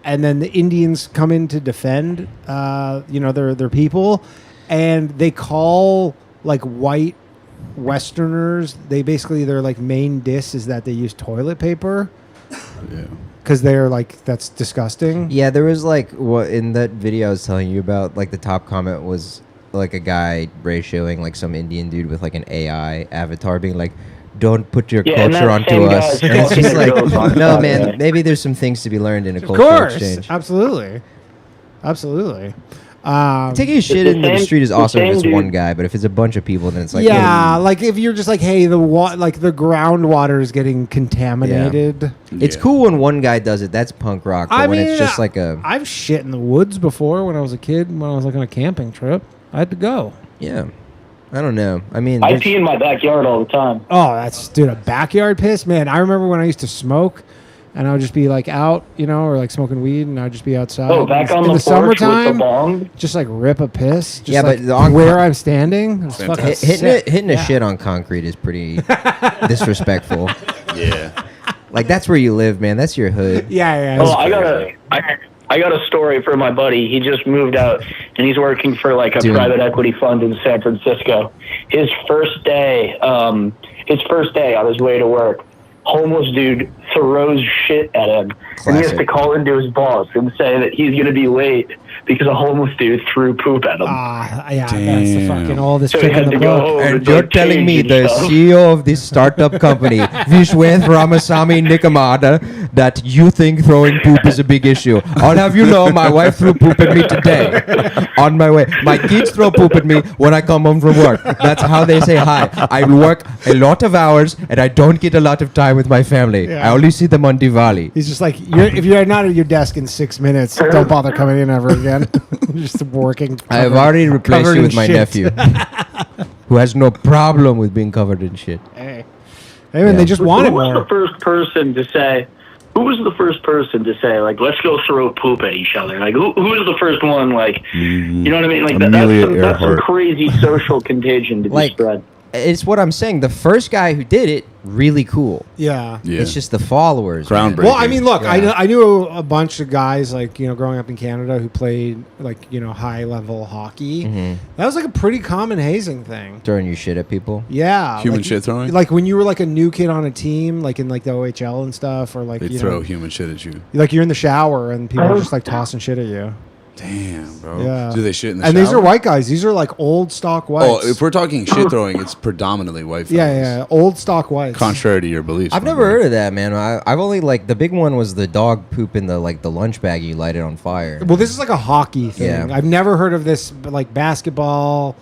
and then the Indians come in to defend, their people, and they call like white Westerners. Their like main diss is that they use toilet paper. Yeah. Because they're like, that's disgusting. Yeah, there was like what in that video I was telling you about. Like the top comment was like a guy ratioing like some Indian dude with like an AI avatar, being like, "Don't put your Yeah, and culture that onto same us." guy And it's just fucking goes like, on no, that, man. yeah. Maybe there's some things to be learned in a Of cultural course. exchange. Absolutely. Taking a shit the into the same- street is the awesome if same it's dude- one guy, but if it's a bunch of people, then it's like, yeah, like if you're just like, hey, the groundwater is getting contaminated. it's cool when one guy does it. That's punk rock. But when it's just like a I've shit in the woods before when I was a kid. When I was like on a camping trip, I had to go. yeah, I don't know. I mean, I there's- pee in my backyard all the time. Oh, that's a backyard piss, man. I remember when I used to smoke, and I would just be like out, or like smoking weed, and I'd just be outside. Oh, back on in the the porch with the summertime, bong. just like rip a piss. Just Yeah, like but on where I'm standing, it's fucking hitting a sick. shit on concrete is pretty disrespectful. Yeah. Like that's where you live, man. That's your hood. Yeah. Oh, I got a story for my buddy. He just moved out and he's working for like a Dude. private equity fund in San Francisco. His first day on his way to work, homeless dude throws shit at him. And he has Classic. to call into his boss and say that he's going to be late because a homeless dude threw poop at him. Yeah, that's the fucking all this So he trick in had the to go book. home And and you're like, telling me change the and stuff. CEO of this startup company, Vishwanath Ramasamy Nikamada, that you think throwing poop is a big issue. I'll have you know my wife threw poop at me today on my way. My kids throw poop at me when I come home from work. That's how they say hi. I work a lot of hours and I don't get a lot of time with my family. Yeah. I only see them on Diwali. He's just like, if you're not at your desk in 6 minutes, don't bother coming in ever again. Just working. I have covered- already replaced covered you in with my shit. nephew, who has no problem with being covered in shit. Hey, man, they just Who want it was more. the first person to say? Who was the first person to say like, let's go throw poop at each other? Like, who was the first one? Like, you know what I mean? Like Amelia that's some Earhart. crazy social contagion to be Like, spread. It's what I'm saying. The first guy who did it, really cool. Yeah. Yeah. It's just the followers. man. Groundbreaking. Well, I mean, look, Yeah. I knew a bunch of guys like growing up in Canada who played like high level hockey. Mhm. That was like a pretty common hazing thing. Throwing your shit at people. Yeah, Human like, shit throwing? Like when you were like a new kid on a team, like in like the OHL and stuff, or like They throw human shit at you. like you're in the shower and people are just like tossing shit at you. Damn, bro. Yeah. Do they shit in the And shower? these are white guys. These are like old stock whites. Oh, if we're talking shit throwing, it's predominantly white fellas. yeah, old stock whites. Contrary to your beliefs. I've my never boy. heard of that, man. I've only like the big one was the dog poop in the like the lunch bag you light it on fire. Well, this is like a hockey thing. Yeah. I've never heard of this, but like basketball,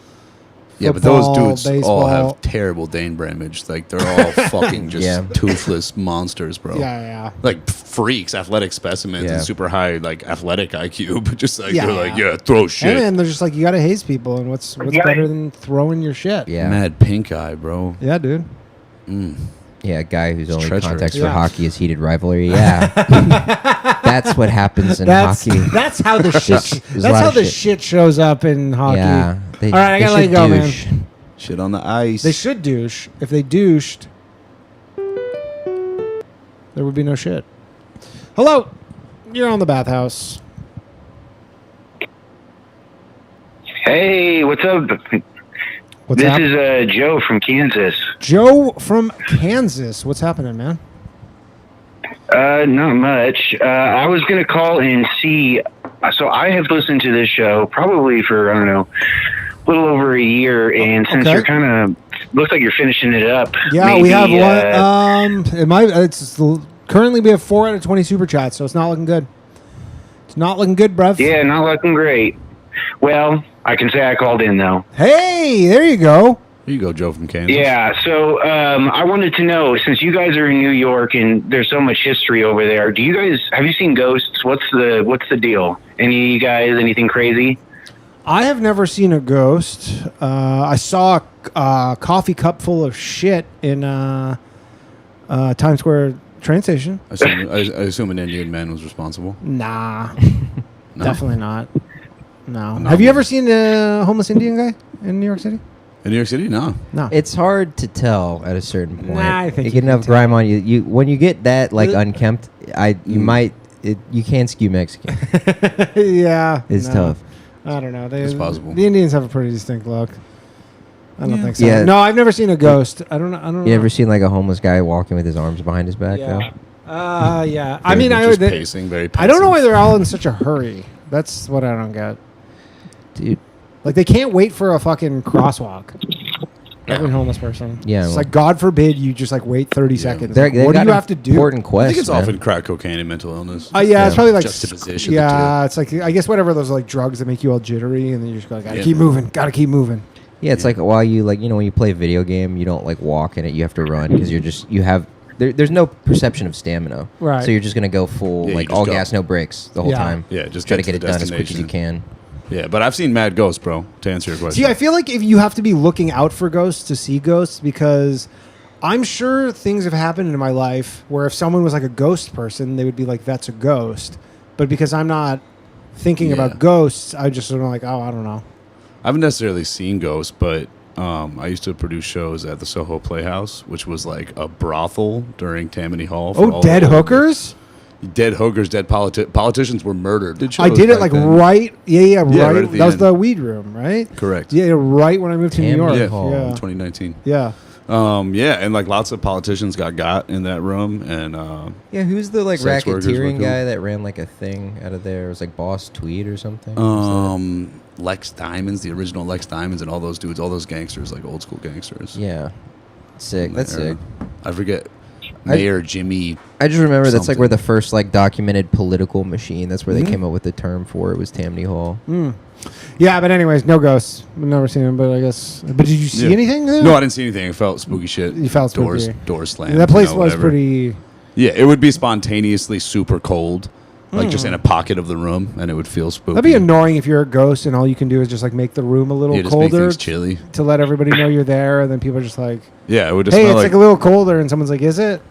Yeah, but those football, dudes all baseball. have terrible Dane Bramage. Like they're all fucking just Yeah. toothless monsters, bro. Yeah. Like freaks, athletic specimens, Yeah. and super high like athletic IQ. But just like Yeah. they're like, throw shit. And then they're just like, you got to haze people, and what's better than throwing your shit? Yeah. Mad pink eye, bro. Yeah, dude. Yeah, a guy whose only treacherous. context for Yeah. hockey is heated rivalry. Yeah, that's what happens in hockey. That's how the shit. There's a That's lot how of the shit. shit shows up in hockey. Yeah. All right, I gotta let you go, man. Shit on the ice. They should douche. If they douched, there would be no shit. Hello, you're on the Bathhouse. Hey, what's up? What's This happening? is Joe from Kansas. Joe from Kansas. What's happening, man? Not much. I was going to call and see. So I have listened to this show probably for, I don't know, a little over a year. And since Okay. you're kind of, looks like you're finishing it up. Yeah, maybe, we have one. Currently we have 4 out of 20 super chats, so it's not looking good. It's not looking good, bruv. Yeah, not looking great. Well, I can say I called in, though. Hey, there you go. Here you go, Joe from Kansas. Yeah, so I wanted to know, since you guys are in New York and there's so much history over there, have you seen ghosts? What's the deal? Any of you guys, anything crazy? I have never seen a ghost. I saw a coffee cup full of shit in Times Square train station. I assume an Indian man was responsible. Nah, No? definitely not. No. No. Have you ever seen a homeless Indian guy in New York City? In New York City? No. No. It's hard to tell at a certain point. Nah, I think you you get can enough tell. grime on you. You when you get that like unkempt, you can skew Mexican. Yeah. It's no. tough. I don't know. It's possible. The Indians have a pretty distinct look. I don't think so. Yeah. No, I've never seen a ghost. I don't know. You ever seen like a homeless guy walking with his arms behind his back Yeah. though? Yeah. I mean, Just pacing, very I don't know passive. why they're all in such a hurry. That's what I don't get. Dude. Like, they can't wait for a fucking crosswalk. Every homeless person. Yeah, It's well- like, God forbid you just, like, wait 30 seconds. They're- Like, they've what do got you have to do? important I quests. think it's man. often crack cocaine and mental illness. Yeah, it's probably like juxtaposition. Yeah, it's like, I guess whatever those like drugs that make you all jittery, and then you just go, gotta Yeah. keep moving, gotta keep moving. Yeah, it's like while you like when you play a video game, you don't like walk in it. You have to run because there's no perception of stamina. Right. So you're just gonna go full Yeah, you like just all go. gas, no brakes the whole Yeah. time. Yeah, just try get to to get the it done as quick as you destination. can. Yeah, but I've seen Mad Ghosts, bro, to answer your question. See, I feel like if you have to be looking out for ghosts to see ghosts, because I'm sure things have happened in my life where if someone was like a ghost person, they would be like, that's a ghost. But because I'm not thinking about ghosts, I just sort of like, oh, I don't know. I haven't necessarily seen ghosts, but I used to produce shows at the Soho Playhouse, which was like a brothel during Tammany Hall. for Oh, all dead the- hookers? Dead hookers, dead politicians were murdered. Did I shows did it back like then. right. Yeah, Yeah, right. right at the That was end. the weed room, right? Correct. Yeah, right when I moved to New York. Yeah, Yeah. in 2019. Yeah. Yeah, and like lots of politicians got in that room, and Yeah, who's the like sex workers were racketeering cool. guy that ran like a thing out of there? It was like Boss Tweed or something. Lex Diamonds, the original Lex Diamonds, and all those dudes, all those gangsters, like old school gangsters. Yeah, sick. in That's that era. sick. I forget. Mayor Jimmy. I just remember that's like something. where the first like documented political machine. That's where Mhm. they came up with the term for it. Was Tammany Hall. Mm. Yeah, but anyways, no ghosts. I've never seen them, but I guess. But did you see Yeah. anything there? No, I didn't see anything. It felt spooky shit. You felt doors, spooky. doors slammed. That place you know, was whatever. pretty. Yeah, it would be spontaneously super cold, like just in a pocket of the room, and it would feel spooky. That'd be annoying if you're a ghost and all you can do is just like make the room a little Yeah, just make colder things chilly. to let everybody know you're there, and then people are just like, Yeah, it would just "Hey, smell it's like a little colder," and someone's like, "Is it?"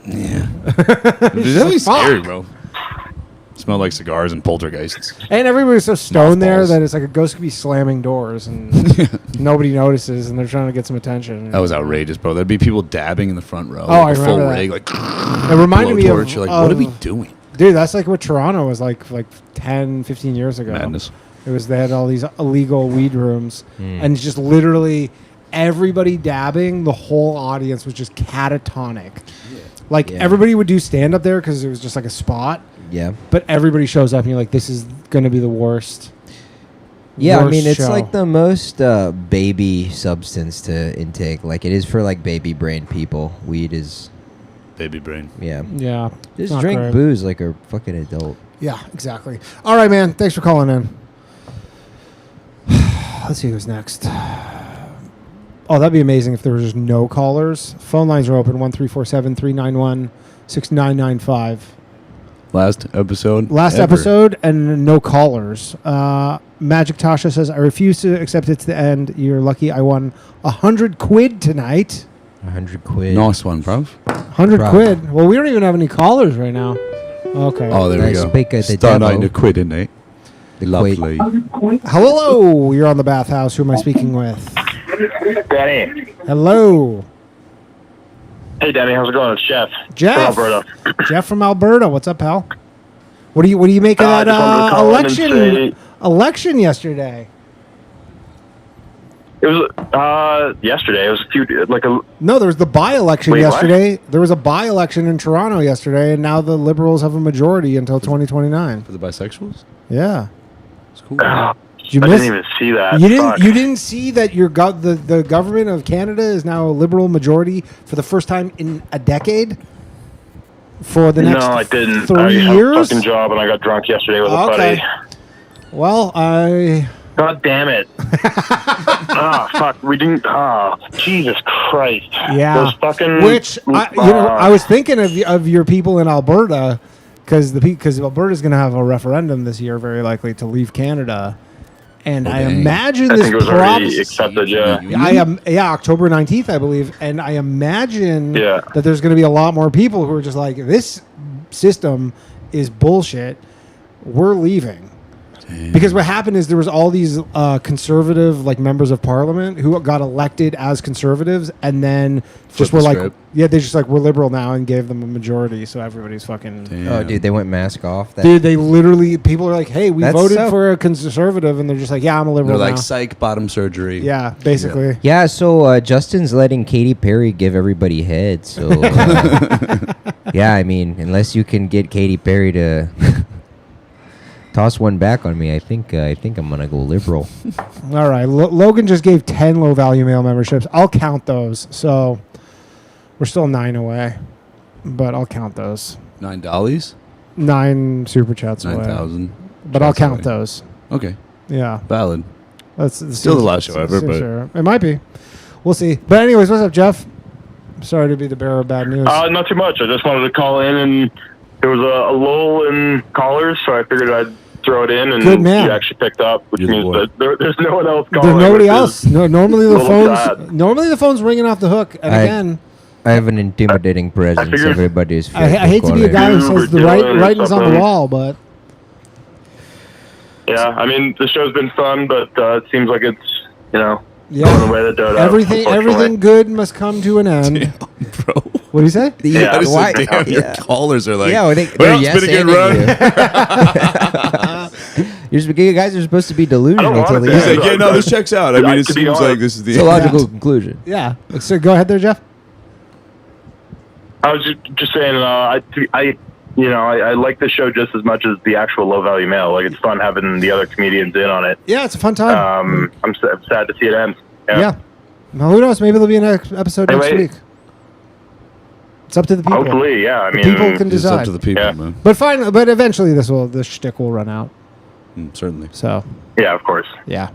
Yeah, It's that'd be just like, scary, "Fuck." bro. Smell like cigars and poltergeists. And everybody's so stoned there Mothballs. that it's like a ghost could be slamming doors and nobody notices, and they're trying to get some attention. That was outrageous, bro. There'd be people dabbing in the front row. Oh, I like a remember full that. rig, like It reminded me of blowtorch. You're like, what are we doing? Dude, that's like what Toronto was like 10, 15 years ago. Madness. It was, they had all these illegal weed rooms, Mm. and just literally everybody dabbing, the whole audience was just catatonic. Like Yeah. everybody would do stand up there because it was just like a spot. Yeah. But everybody shows up and you're like, this is going to be the worst. Yeah, I worst mean, it's show. like the most baby substance to intake. Like, it is for, like, baby brain people. Weed is... Baby brain. Yeah. Yeah. Just not drink great. booze like a fucking adult. Yeah, exactly. All right, man. Thanks for calling in. Let's see who's next. Oh, that'd be amazing if there was just no callers. Phone lines are open 1-347-391-6995. Last episode. Last ever. episode and no callers. Magic Tasha says, I refuse to accept it to the end. You're lucky I won 100 quid tonight. 100 quid. Nice one, bruv. 100 quid. Well, we don't even have any callers right now. Okay. Oh, there we go. Speak of the Start devil. out in a quid, isn't it? Lovely. Hello. You're on the Bathhouse. Who am I speaking with? Danny. Hello. Hey, Danny. How's it going? It's Jeff. Jeff. From Alberta. Jeff from Alberta. What's up, pal? What do you make of that just wanted to call in and election yesterday? It was yesterday. It was No, there was the by-election Wait, yesterday. There was a by-election in Toronto yesterday, and now the Liberals have a majority until 2029. For the bisexuals? Yeah. It's cool. Did you I miss? didn't even see that. You Fuck. didn't see that the government of Canada is now a Liberal majority for the first time in a decade? For the next No, I didn't. 3 I had years? a fucking job, and I got drunk yesterday with a buddy. Well, God damn it. Fuck. We didn't. Jesus Christ. Yeah. Those fucking. I was thinking of your people in Alberta because Alberta's going to have a referendum this year, very likely to leave Canada, and I imagine I this think it was already accepted. Yeah. October 19th, I believe, and I imagine that there's going to be a lot more people who are just like, this system is bullshit. We're leaving. Because what happened is there was all these conservative members of parliament who got elected as conservatives and then just were like, they just we're liberal now and gave them a majority, so everybody's fucking. Damn. Oh, dude, they went mask off. Dude, they literally, people are like, hey, we voted for a conservative, and they're just like, yeah, I'm a liberal. They're now. like, psych, bottom surgery. Yeah, basically. Yeah, so Justin's letting Katy Perry give everybody head. So yeah, I mean, unless you can get Katy Perry to toss one back on me, I think I'm gonna go liberal. All right, Logan just gave 10 low value mail memberships. I'll count those. So we're still 9 away, but I'll count those. $9? 9 super chats away. 9,000. But I'll count those. Okay. Yeah. Valid. That's still the last show ever, but sure. It might be. We'll see. But anyways, what's up, Jeff? Sorry to be the bearer of bad news. Not too much. I just wanted to call in, and there was a lull in callers, so I figured I'd throw it in, and Good man. you actually picked up, which means that there's no one else calling. There's nobody else. No, normally the sad. phone's ringing off the hook. And again, I have an intimidating presence. Everybody's. I hate to be a guy who says the writing's on the wall, but yeah, I mean the show's been fun, but it seems like it's going the way that Dodo. everything good must come to an end. Damn, bro. What do you say? Yeah, your callers are like, they're it's been a good run. You guys are supposed to be delusional until the He's end. like, no, this checks out. I mean, it seems like this is the It's a logical conclusion. Yeah. So go ahead there, Jeff. I was just saying, I like the show just as much as the actual low value mail. Like, it's fun having the other comedians in on it. Yeah, it's a fun time. I'm sad to see it end. Yeah. Well, who knows? Maybe there'll be an episode next week. It's up to the people. Hopefully, yeah. I mean, people can decide. It's up to the people, man. But eventually this shtick will run out. Certainly. So. Yeah, of course. Yeah.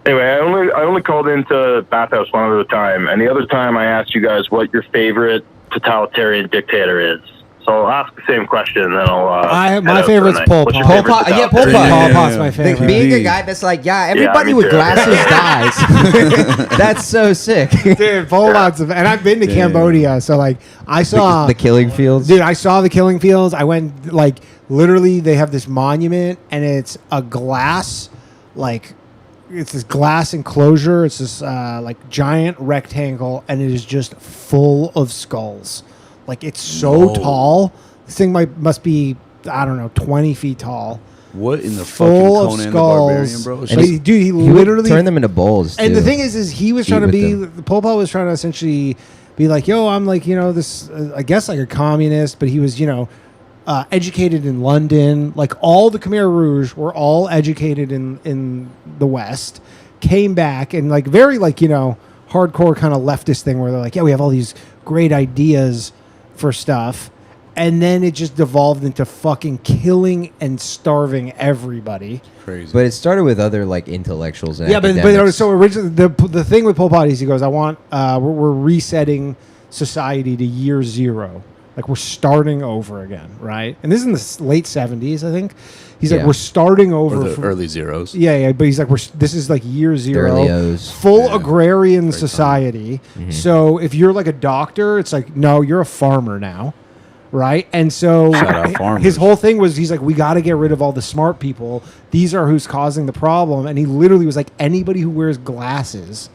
Anyway, I only called into Bathhouse one other time, and the other time I asked you guys what your favorite totalitarian dictator is. So I'll ask the same question, and then I'll. My favorite's Pol Pot. Pol Pot, yeah, Pol Pot. Pol Pot's my favorite. Being a guy that's like, everybody with glasses dies. That's so sick, dude. Pol Pot's, and I've been to Cambodia, so I saw the killing fields. Dude, I saw the killing fields. I went literally. They have this monument, and it's a glass, it's this glass enclosure. It's this giant rectangle, and it is just full of skulls. It's so tall. This thing must be, I don't know, 20 feet tall. What in the full fucking of Conan the Barbarian, skulls. bro? He literally turn them into bowls. And the thing is he was trying to be. Pol Pot was trying to essentially be like, yo, I'm this, I guess a communist, but he was educated in London. All the Khmer Rouge were all educated in the West. Came back and very hardcore kind of leftist thing where they're like, yeah, we have all these great ideas for stuff, And then it just devolved into fucking killing and starving everybody. Crazy. But it started with other like intellectuals and Yeah, but academics. so originally the thing with Pol Pot is he goes, I want we're resetting society to year zero. Like we're starting over again, right? And this is in the late 70s, I think. He's like, we're starting over. Or the early zeros. Yeah, but he's like, this is like year zero. Early O's. Full agrarian society. Mm-hmm. So if you're like a doctor, it's like, no, you're a farmer now. Right? And so his whole thing was, he's like, we got to get rid of all the smart people. These are who's causing the problem. And he literally was like, anybody who wears glasses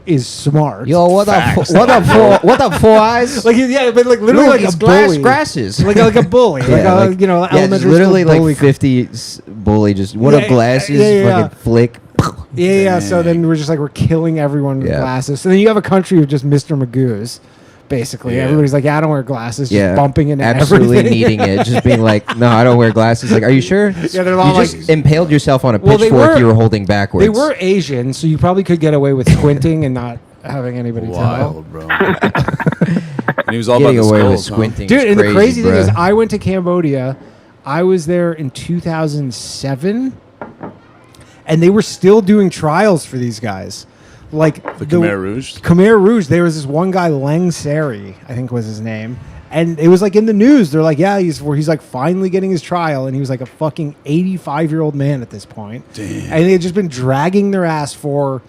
is smart. Yo, what up, four eyes? Like, yeah, but like literally Look, like it's a bully. Glasses. like a bully. Like, elementary literally school bully. like 50 bully. Just what up, glasses? Fucking flick. Yeah. So then we're just like, we're killing everyone with glasses. So then you have a country of just Mr. Magoo's. Basically, everybody's like, I don't wear glasses. Just bumping into absolutely everything. needing it. Just being like, no, I don't wear glasses. Like, are you sure? Yeah, they're all you like, just impaled yourself on a pitchfork you were holding backwards. They were Asian, so you probably could get away with squinting and not having anybody tell. Bro. And he was all Getting about the away skulls, with squinting. Dude, and the crazy thing bruh. is, I went to Cambodia. I was there in 2007, and they were still doing trials for these guys. Like the Khmer Rouge? Khmer Rouge. There was this one guy, Leng Sari, I think was his name. And it was like in the news. They're like, yeah, he's like finally getting his trial. And he was like a fucking 85-year-old man at this point. Damn. And they had just been dragging their ass for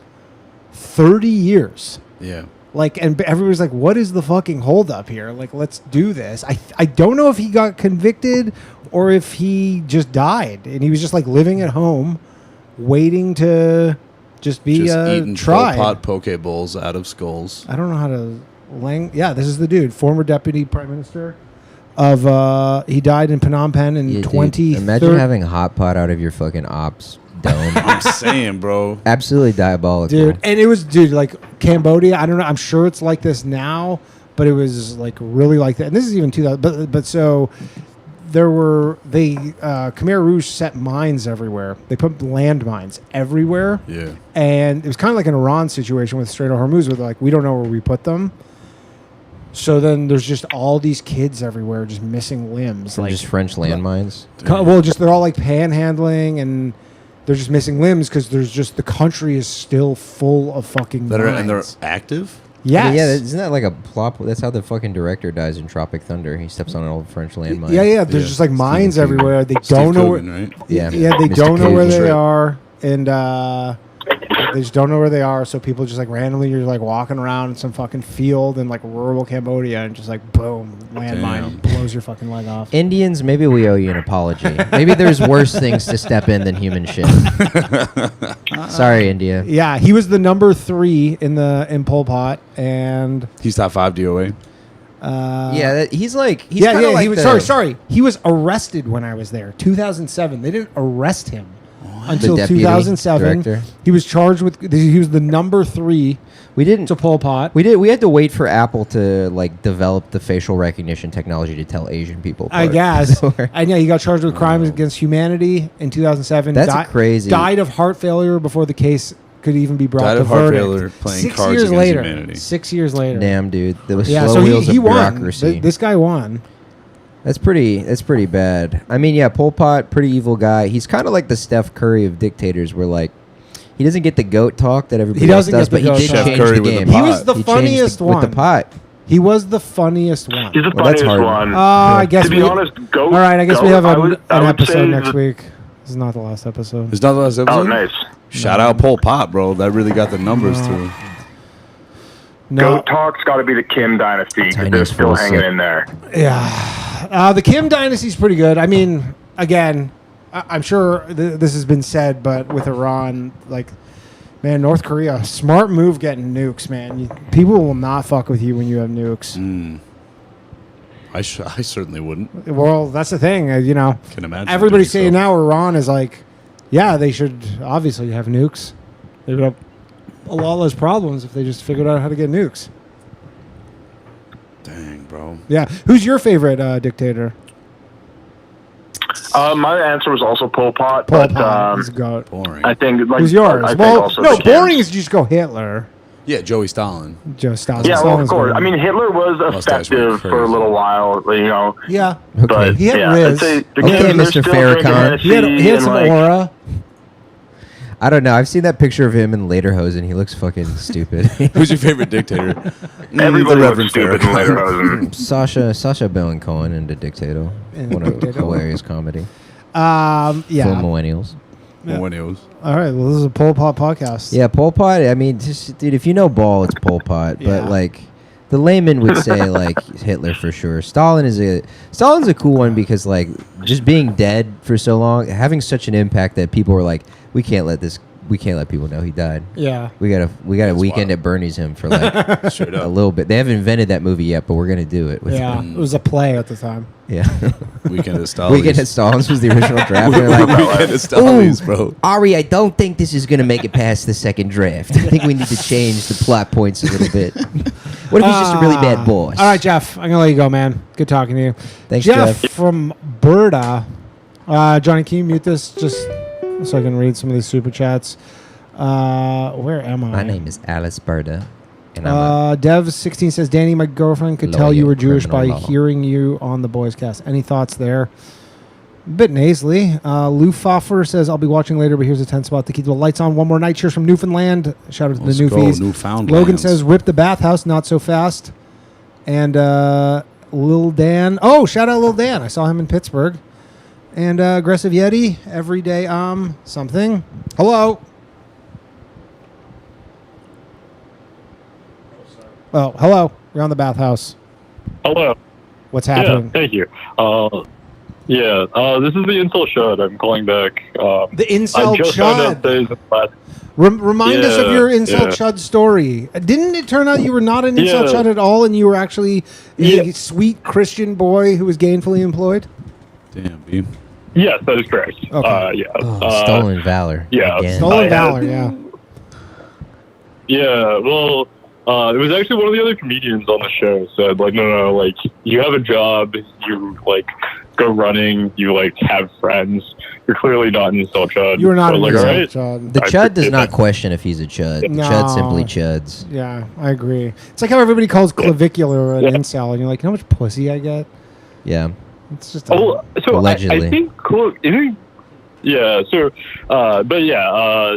30 years. Yeah. Like, and everybody's like, what is the fucking holdup here? Like, let's do this. I don't know if he got convicted or if he just died. And he was just like living at home, waiting to just be eating tried. Pol Pot poke bowls out of skulls. I don't know how to... Yeah, this is the dude, former deputy prime minister of... he died in Phnom Penh in 2013. Imagine having a hot pot out of your fucking ops dome. I'm saying, bro. Absolutely diabolical. Dude, and it was, like, Cambodia, I don't know, I'm sure it's like this now, but it was, like, really like that. And this is even 2000... But so... Khmer Rouge set mines everywhere. They put landmines everywhere. Yeah. And it was kind of like an Iran situation with Strait of Hormuz where they're like, we don't know where we put them. So then there's just all these kids everywhere just missing limbs. From just French landmines? Well, just they're all like panhandling and they're just missing limbs because there's just the country is still full of fucking mines. And they're active? Yes. I mean, yeah, isn't that like a plot? That's how the fucking director dies in Tropic Thunder. He steps on an old French landmine. Yeah. There's just like mines everywhere. They don't know where. Right? Yeah. Yeah, they Mr. don't know where Cage. they are, and they just don't know where they are. So people just like randomly, you're like walking around in some fucking field in like rural Cambodia, and just like boom, landmine blows your fucking leg off. Indians, maybe we owe you an apology. Maybe there's worse things to step in than human shit. Sorry, India. Yeah, he was the number 3 in Pol Pot, and he's top 5 DOA. He's like he was sorry. He was arrested when I was there, 2007. They didn't arrest him until 2007. Director. He was charged with. He was the number 3. We didn't to Pol Pot. We had to wait for Apple to like develop the facial recognition technology to tell Asian people apart. I guess. I know he got charged with crimes against humanity in 2007. That's crazy. Died of heart failure before the case could even be brought to heart verdict. failure playing 6 cards years against later. humanity. 6 years later. Damn, dude. There was Yeah, slow so wheels he of won. bureaucracy. This guy won. That's pretty bad. I mean, yeah, Pol Pot, pretty evil guy. He's kind of like the Steph Curry of dictators, where like he doesn't get the GOAT talk that everybody else does, but he did change the game. He was the funniest one. With the pot. He was the funniest one. He's the funniest one. I guess to be honest, GOAT. All right, I guess we have I an would episode say next week. This is not the last episode. It's not the last episode? Oh, nice. Shout out Pol Pot, bro. That really got the numbers through. GOAT talk's got to be the Kim dynasty because they're still hanging in there. Yeah. The Kim dynasty's pretty good. I mean, again, I'm sure this has been said, but with Iran, like, man, North Korea, smart move getting nukes, man. People will not fuck with you when you have nukes. I certainly wouldn't. Well, that's the thing. Can imagine. Everybody's saying now Iran is like, yeah, they should obviously have nukes. They would have a lot less problems if they just figured out how to get nukes. Dang, bro. Yeah. Who's your favorite dictator? My answer was also Pol Pot. Pol but, Pot. He's a goat. Boring. I think like Who's yours? I think Well, also no, the Kims. boring is you just go Hitler. Yeah, Joey Stalin. Joe Stalin. Yeah, well, Stalin's of course. good. I mean, Hitler was Mustache effective went for a little while, you know. Yeah. Okay. But He had yeah, Riz. I'd say the Okay, kids are Mr. still drinking Farrakhan. He had Hennessy and, some like, aura. I don't know. I've seen that picture of him in Lederhosen. He looks fucking stupid. Who's your favorite dictator? Everybody The looks Reverend stupid in Farrakhan. Lederhosen. Sasha Baron Cohen in The Dictator. In What The a Dictator. hilarious comedy. Yeah. For millennials. Millennials. All right. Well, this is a Pol Pot podcast. Yeah, Pol Pot. I mean, just, dude, if you know ball, it's Pol Pot. Yeah. But like, the layman would say like Hitler for sure. Stalin's a cool one because like just being dead for so long, having such an impact that people were like, we can't let people know he died. Yeah. We got a weekend at Bernie's him for like Straight a up. little bit. They haven't invented that movie yet, but we're gonna do it. With Yeah. him. It was a play at the time. Yeah. Weekend at Stalin's. Weekend at Stalin's was the original draft. They're like, Weekend at Stalin's, "Ooh, bro. Ari, I don't think this is gonna make it past the second draft. I think we need to change the plot points a little bit. What if he's just a really bad boss?" All right, Jeff. I'm gonna let you go, man. Good talking to you. Thanks, Jeff. Jeff. From Berta. Johnny, can you mute this just so I can read some of these super chats? Where am I? My name is Alice Berta, and I'm Dev16 says, Danny, my girlfriend could tell Lawyer, you were Jewish by criminal law. hearing you on the Boys Cast. Any thoughts there? A bit nasally. Lou Pfoffer says, I'll be watching later, but here's a 10 spot to keep the lights on one more night. Cheers from Newfoundland. Shout out to Let's the go, Newfies. Newfoundlands. Logan says, rip the bathhouse, not so fast. And Lil Dan. Oh, shout out Lil Dan. I saw him in Pittsburgh. And Aggressive Yeti, everyday something. Hello. Oh, hello. You're on the Bathhouse. Hello. What's Yeah, happening? thank you. This is the Incel Chud. I'm calling back. The Incel I just found out Chud. that he's in class. Remind us of your Incel yeah. Chud story. Didn't it turn out you were not an Incel Yeah. Chud at all, and you were actually a Yeah. sweet Christian boy who was gainfully employed? Damn, B. Yes, that is correct. Okay. Stolen valor. Yeah. again. Stolen valor, yeah. Yeah, well, it was actually one of the other comedians on the show said, like, no, like, you have a job, you, like, go running, you, like, have friends. You're clearly not an Incel Chud. You were not So, an like, Incel all right. Chud. The I Chud does appreciate not that. question if he's a Chud. No. Chud simply Chuds. Yeah, I agree. It's like how everybody calls Clavicular an Incel, and you're like, you know how much pussy I get? Yeah. It's just Oh, so Allegedly. I think, yeah, so, but yeah,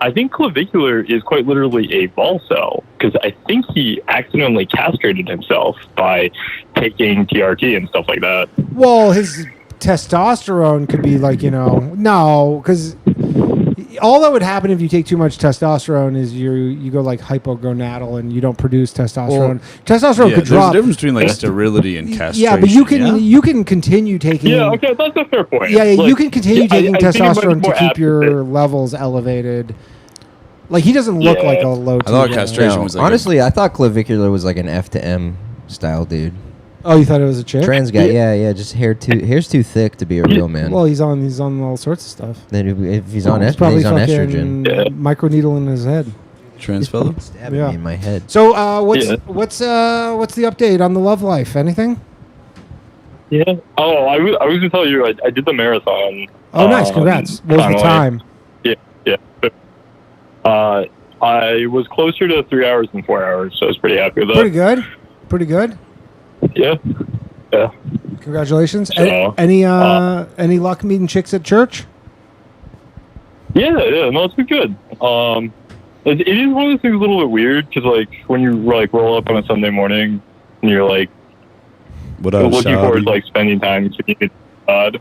I think Clavicular is quite literally a Volcel, because I think he accidentally castrated himself by taking TRT and stuff like that. Well, his testosterone could be like, no, because all that would happen if you take too much testosterone is you go like hypogonadal and you don't produce testosterone. Testosterone could There's drop. a difference between like sterility and castration. Yeah, but you can continue taking. Yeah, okay, that's a fair point. Yeah, Like, you can continue taking I think it might be testosterone to more keep apt your levels elevated. Like he doesn't look like a low. I thought T guy. castration was like honestly, I thought Clavicular was like an F to M style dude. Oh, you thought it was a chick? Trans guy, yeah, just hair's too thick to be a real man. Well, he's on all sorts of stuff. Then if he's on He's estrogen, he's on fucking estrogen. microneedle in his head. trans fellow. Stabbing me in my head. So, what's the update on the love life? Anything? Yeah. Oh, I was going to tell you, I did the marathon. Oh, nice! Congrats. What was the finally. time? Yeah. I was closer to 3 hours than 4 hours, so I was pretty happy with that. Pretty good. Yeah. Congratulations. So, Any luck meeting chicks at church? Yeah, no, it's been good. It is one of those things a little bit weird, because, like, when you, like, roll up on a Sunday morning, and you're, like, What up, looking Shabby? forward to, like, spending time in community with God,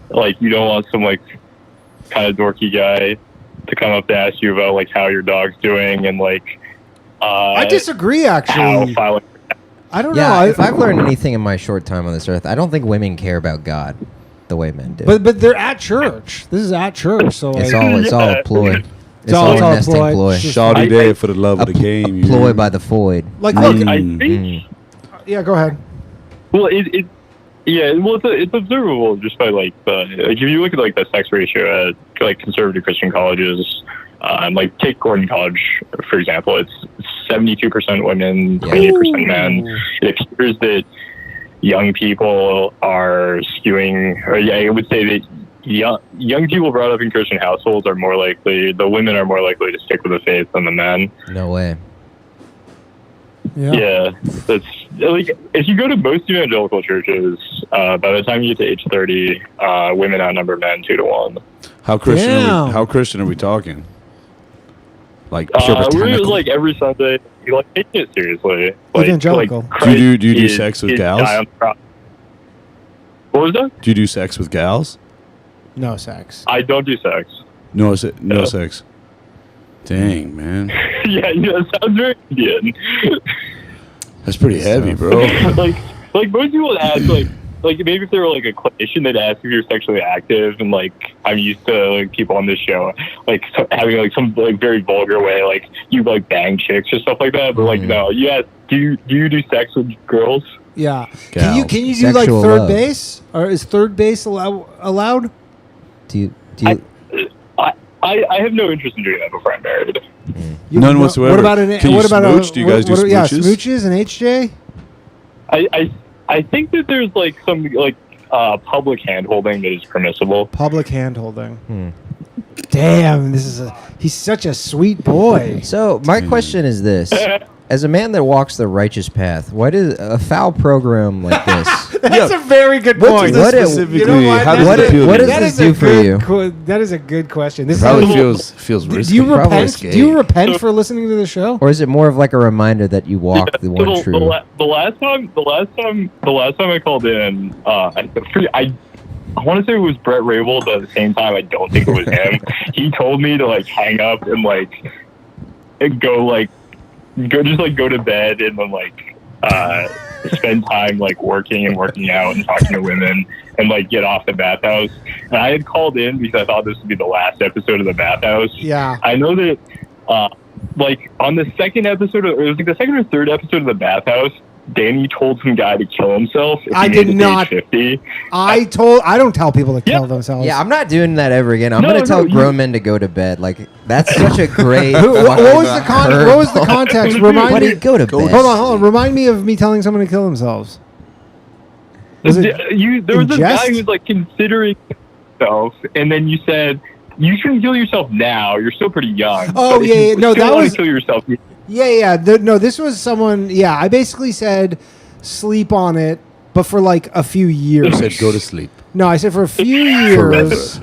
like, you don't want some, like, kind of dorky guy to come up to ask you about, like, how your dog's doing, and, like, I disagree, actually. I don't Yeah, know. if I've learned anything in my short time on this earth, I don't think women care about God the way men do. But they're at church. This is at church, so It's like, all a ploy. It's all a nesting ploy. ploy. It's just- Shawty there for the love of the game. A you ploy hear? by the void. Like, look, I think... Yeah, go ahead. Well, it's observable just by like if you look at like the sex ratio at like conservative Christian colleges, like take Gordon College for example, it's 72% women, 28% men. It appears that young people are skewing, or I would say that young people brought up in Christian households are more likely, the women are more likely to stick with the faith than the men. No way. Yeah, that's like if you go to most evangelical churches, by the time you get to age 30, women outnumber men 2-1. How Christian are we talking? Like we're like every Sunday, you like taking it seriously. Like, Evangelical. Like do you do sex with gals? What was that? Do you do sex with gals? No sex. I don't do sex. No sex. Dang, man. Yeah, it sounds very Indian. That's pretty heavy, bro. like most people would ask, like maybe if they were like a clinician, they'd ask if you're sexually active, and like I'm used to like people on this show like having like some like very vulgar way, like you like bang chicks or stuff like that. But like no, do you do sex with girls? Yeah. Gals. Can you do like third base, or is third base allowed? Do you? I have no interest in doing that before I'm married. None whatsoever. What about an? Can what you about smooch? Do you guys do smooches? Yeah, smooches and HJ. I think that there's like some like public hand holding that is permissible. Public hand holding. Damn, he's such a sweet boy. So my question is this: as a man that walks the righteous path, why does a foul program like this? That's a very good point. What specifically? How does it appeal what to does you? this do for you? That is a good question. This Probably is feels risky. Do you repent? Risky. Do you repent for listening to the show, Or is it more of like a reminder that you walk the one true? The last time I called in, I want to say it was Brett Rabel, but at the same time, I don't think it was him. He told me to like hang up and go to bed and then like spend time like working out and talking to women and like get off the Bathhouse. And I had called in because I thought this would be the last episode of the Bathhouse. Yeah. I know that like on the second episode, it was like the second or third episode of the Bathhouse, Danny told some guy to kill himself. If I he did made it to not. age 50. I don't tell people to kill themselves. Yeah, I'm not doing that ever again. I'm No, gonna tell no, grown men to go to bed. Like that's such a great. What was the fucking what was the context? curveball. Remind Buddy, me. go to bed. Hold on. Remind me of me telling someone to kill themselves. Was it There was in a jest? guy who was like considering himself, and then you said you shouldn't kill yourself now. You're still pretty young. Oh, But if yeah, you yeah. No, still that wanna was- kill yourself. Yeah. No, this was someone. Yeah, I basically said sleep on it, but for like a few years. You said go to sleep. No, I said for a few years.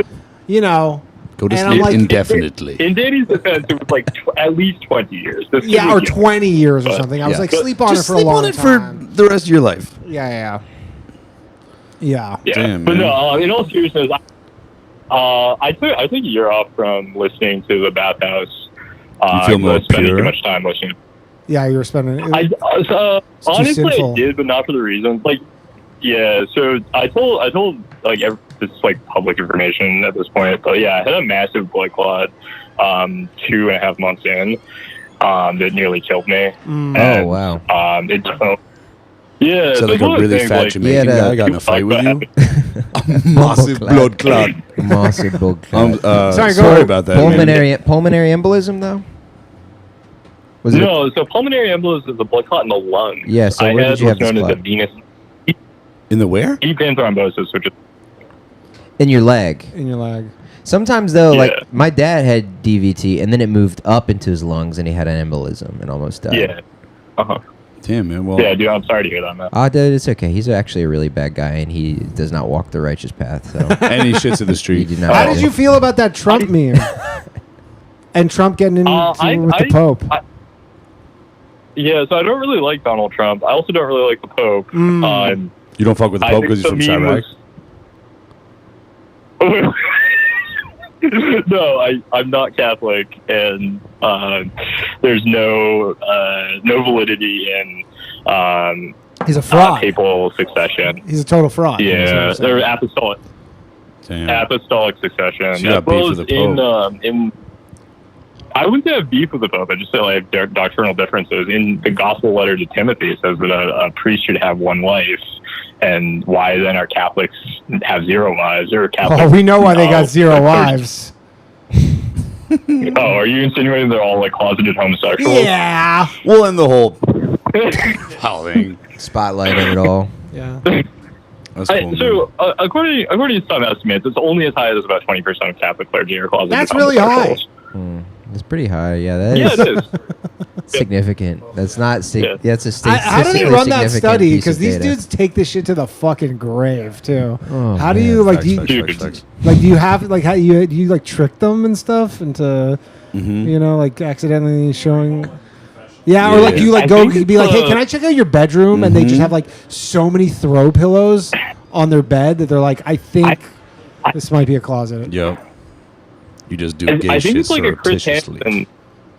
You know. Go to and I'm sleep like- indefinitely. In Danny's defense, it was like at least 20 years. This Yeah, kid or was young. 20 years or But- something. I was yeah. like, But sleep on Just it for sleep a long on it time. for the rest of your life. Yeah. Yeah, Damn, but man. no. In all seriousness, I took a year off from listening to the Bathhouse. You feel more I was spending pure? too much time listening. Yeah, you were spending. Honestly, I sinful. did, but not for the reasons. Like, yeah. So I told like this is like public information at this point, but yeah, I had a massive blood clot 2.5 months in that nearly killed me. Oh wow. Yeah, Is that it's like one a of the really things, fat like, Jamaican Yeah, guy got in a fight with you? Massive Blood blood clot. Massive blood clot. Sorry, go Sorry ahead. about that. man. Pulmonary embolism though. Was it? No, so pulmonary embolism is a blood clot in the lungs. Yeah, so I where had did you have what's known this as a clot? venous In the where? deep vein thrombosis, which is In your leg. In your leg. Sometimes though, Yeah. like my dad had DVT, and then it moved up into his lungs, and he had an embolism and almost died. yeah. Uh-huh. Damn, man. Well, Yeah, dude, I'm sorry to hear that, man. Dude, it's okay. He's actually a really bad guy, and he does not walk the righteous path. So and he shits in the he street. did not. How did you feel about that Trump meme? And Trump getting in with the Pope. Yeah, so I don't really like Donald Trump. I also don't really like the Pope. You don't fuck with the I Pope think because he's from the meme was- No, I'm not Catholic, and there's no validity in He's a fraud. papal succession. He's a total fraud. Yeah, That's what I'm saying. they're apostolic. Damn. Apostolic succession. So you got As beef well with as the in I wouldn't say I have beef with the Pope. I just say I have doctrinal differences. In the Gospel letter to Timothy, it says that a priest should have one wife, and why then are Catholics have 0 wives? Or Catholics? Oh, we know why they got 0 wives. Oh, are you insinuating they're all like closeted homosexuals? Yeah. Well, and the whole thing. spotlight of it all? Yeah. That's cool. So, according to some estimates, it's only as high as about 20% of Catholic clergy are closeted. That's really high. It's pretty high. Yeah, that Yeah, is it is. significant. That's not. That's a How do they run that study? Because these data. dudes take this shit to the fucking grave too. Oh, how do man. you like? Facts. Like, do you have like how do you like trick them and stuff into you know like accidentally showing? Yeah, or like you like go be like, hey, can I check out your bedroom? And they just have like so many throw pillows on their bed that they're like, I think this might be a closet. Yep. You just do gay I think shit it's like a Chris surreptitiously. Hansen,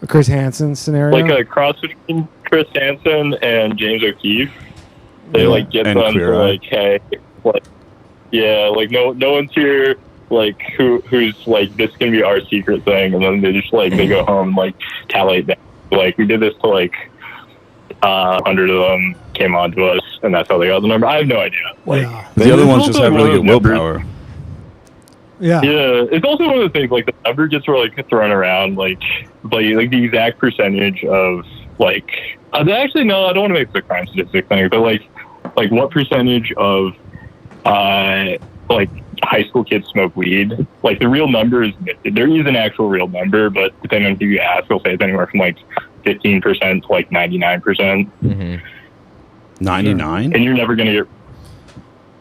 A Chris Hansen scenario. like a cross between Chris Hansen and James O'Keefe. They like get And them Queer to Eye. like, hey, like, yeah, like no one's here. Like who's like this can be our secret thing, and then they just like they go home and like tally it down. Like we did this to like 100 of them came on to us, and that's how they got the number. I have no idea. Like The other ones it's just also have one really of good those numbers- willpower. Yeah. Yeah, it's also one of the things like the number gets like thrown around like the exact percentage of like actually no, I don't want to make the crime statistic thing, but like what percentage of like high school kids smoke weed? Like the real number is there is an actual real number, but depending on who you ask, they'll say it's anywhere from like 15% to like 99%. 99? And you're never gonna get.